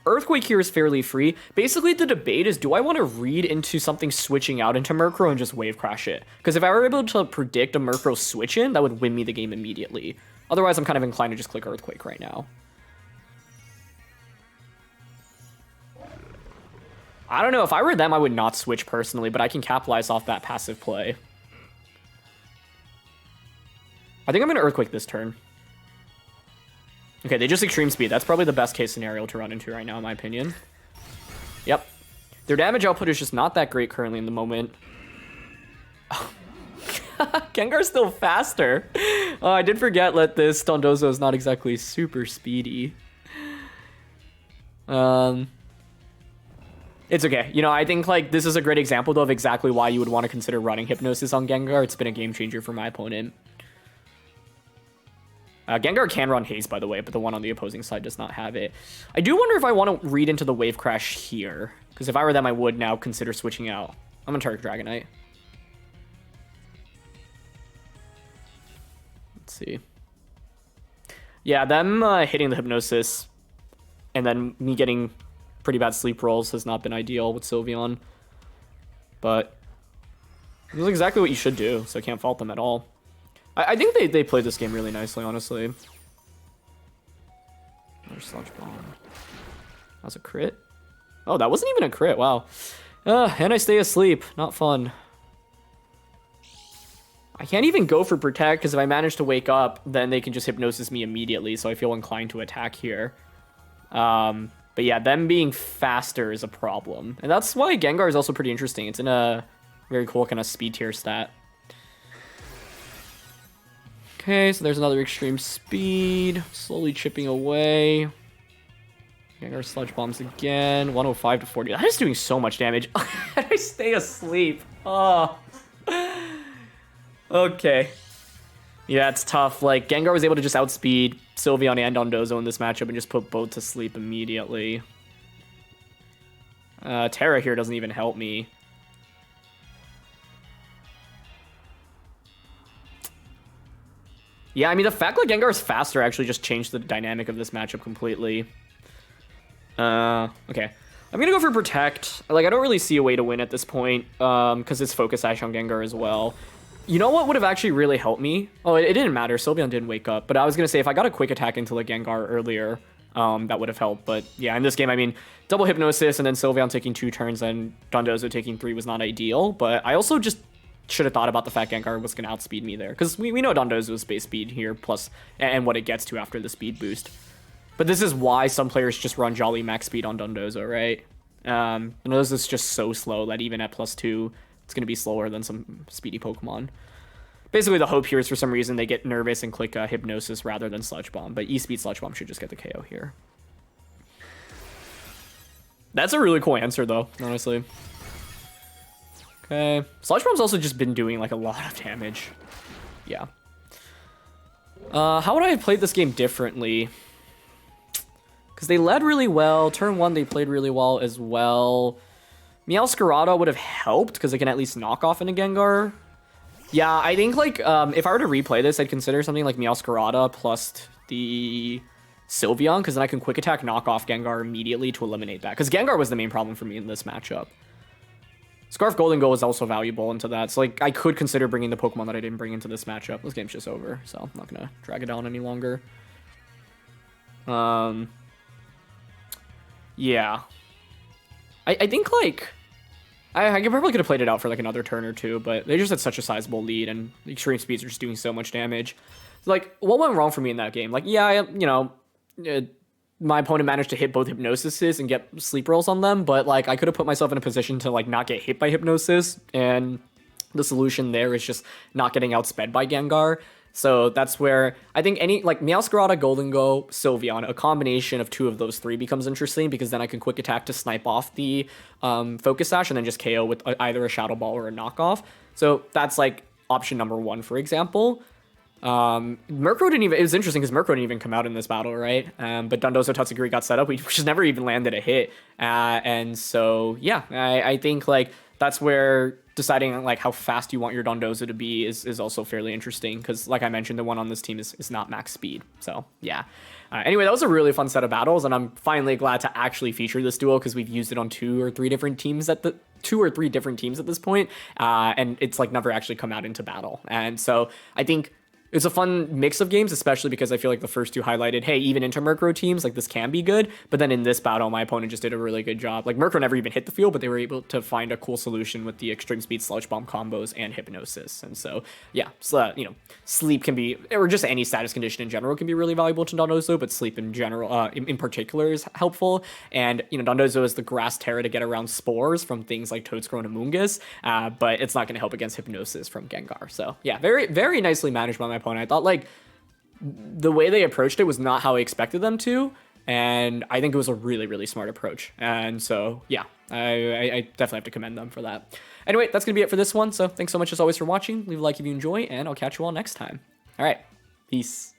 A: Earthquake here is fairly free. Basically, the debate is, do I want to read into something switching out into Murkrow and just Wave Crash it? Because if I were able to predict a Murkrow switch in, that would win me the game immediately. Otherwise, I'm kind of inclined to just click Earthquake right now. I don't know. If I were them, I would not switch personally, but I can capitalize off that passive play. I think I'm going to Earthquake this turn. Okay, they just Extreme Speed. That's probably the best case scenario to run into right now, in my opinion. Yep. Their damage output is just not that great currently in the moment. Gengar's still faster. Oh, I did forget that this Dondozo is not exactly super speedy. It's okay. You know, I think like this is a great example though of exactly why you would want to consider running Hypnosis on Gengar. It's been a game changer for my opponent. Gengar can run Haze, by the way, but the one on the opposing side does not have it. I do wonder if I want to read into the Wave Crash here, because if I were them, I would now consider switching out. I'm going to target Dragonite. Let's see. Yeah, them hitting the Hypnosis and then me getting pretty bad sleep rolls has not been ideal with Sylveon. But this is exactly what you should do, so I can't fault them at all. I think they played this game really nicely, honestly. Another Sludge Bomb. That was a crit? Oh, that wasn't even a crit, wow. And I stay asleep, not fun. I can't even go for Protect, because if I manage to wake up, then they can just Hypnosis me immediately, so I feel inclined to attack here. But yeah, them being faster is a problem. And that's why Gengar is also pretty interesting. It's in a very cool kind of speed tier stat. Okay, so there's another Extreme Speed, slowly chipping away. Gengar Sludge Bombs again, 105 to 40. That is doing so much damage. I stay asleep. Oh. Okay. Yeah, it's tough. Like, Gengar was able to just outspeed Sylveon and Dondozo in this matchup and just put both to sleep immediately. Terra here doesn't even help me. Yeah, I mean, the fact that Gengar is faster actually just changed the dynamic of this matchup completely. Okay. I'm gonna go for Protect. Like, I don't really see a way to win at this point, because it's Focus Sash on Gengar as well. You know what would have actually really helped me? Oh, it didn't matter. Sylveon didn't wake up. But I was gonna say, if I got a quick attack into the Gengar earlier, that would have helped. But yeah, in this game, I mean, double Hypnosis and then Sylveon taking 2 turns and Dondozo taking 3 was not ideal. But I also just should have thought about the fact Gengar was going to outspeed me there. Because we know Dondozo's base speed here, plus, and what it gets to after the speed boost. But this is why some players just run Jolly max speed on Dondozo, right? Dondozo's just so slow that even at +2, it's going to be slower than some speedy Pokemon. Basically, the hope here is for some reason they get nervous and click Hypnosis rather than Sludge Bomb. But E-Speed Sludge Bomb should just get the KO here. That's a really cool answer, though, honestly. Okay. Sludge Bomb's also just been doing, like, a lot of damage. Yeah. How would I have played this game differently? Because they led really well. Turn 1, they played really well as well. Meowscarada would have helped, because they can at least knock off into Gengar. Yeah, I think, like, if I were to replay this, I'd consider something like Meowscarada plus the Sylveon, because then I can quick attack knock off Gengar immediately to eliminate that. Because Gengar was the main problem for me in this matchup. Scarf Gholdengo is also valuable into that. So, like, I could consider bringing the Pokemon that I didn't bring into this matchup. This game's just over, so I'm not going to drag it down any longer. Yeah. I think, like, I probably could have played it out for, like, another turn or two, but they just had such a sizable lead, and the Extreme Speeds are just doing so much damage. So, like, what went wrong for me in that game? Like, yeah, you know, my opponent managed to hit both Hypnosises and get sleep rolls on them, but like I could have put myself in a position to like not get hit by Hypnosis, and the solution there is just not getting outsped by Gengar. So that's where I think any like Meowscarada, Gholdengo, Sylveon, a combination of 2 of those 3 becomes interesting, because then I can quick attack to snipe off the Focus Sash and then just KO with either a Shadow Ball or a knockoff. So that's like option number 1, for example. Murkrow didn't even, it was interesting because Murkrow didn't even come out in this battle, right? But Dondozo Tatsugiri got set up, we just never even landed a hit. And so, yeah, I think like that's where deciding like how fast you want your Dondozo to be is also fairly interesting, because like I mentioned, the one on this team is not max speed. So yeah. Anyway, that was a really fun set of battles, and I'm finally glad to actually feature this duo, because we've used it on 2 or 3 different teams at this point, and it's like never actually come out into battle. And so I think it's a fun mix of games, especially because I feel like the first two highlighted, hey, even into Murkrow teams, like this can be good. But then in this battle, my opponent just did a really good job. Like Murkrow never even hit the field, but they were able to find a cool solution with the extreme speed sludge bomb combos and hypnosis. And so, yeah, sleep can be, or just any status condition in general can be really valuable to Dondozo, but sleep in general, in particular, is helpful. And, Dondozo is the grass terra to get around spores from things like Toedscrow and Amoonguss, but it's not going to help against hypnosis from Gengar. So, yeah, very, very nicely managed by my opponent. I thought like the way they approached it was not how I expected them to, and I think it was a really, really smart approach. And so, yeah, I definitely have to commend them for that. Anyway, that's gonna be it for this one. So thanks so much as always for watching. Leave a like if you enjoy, and I'll catch you all next time. All right, peace.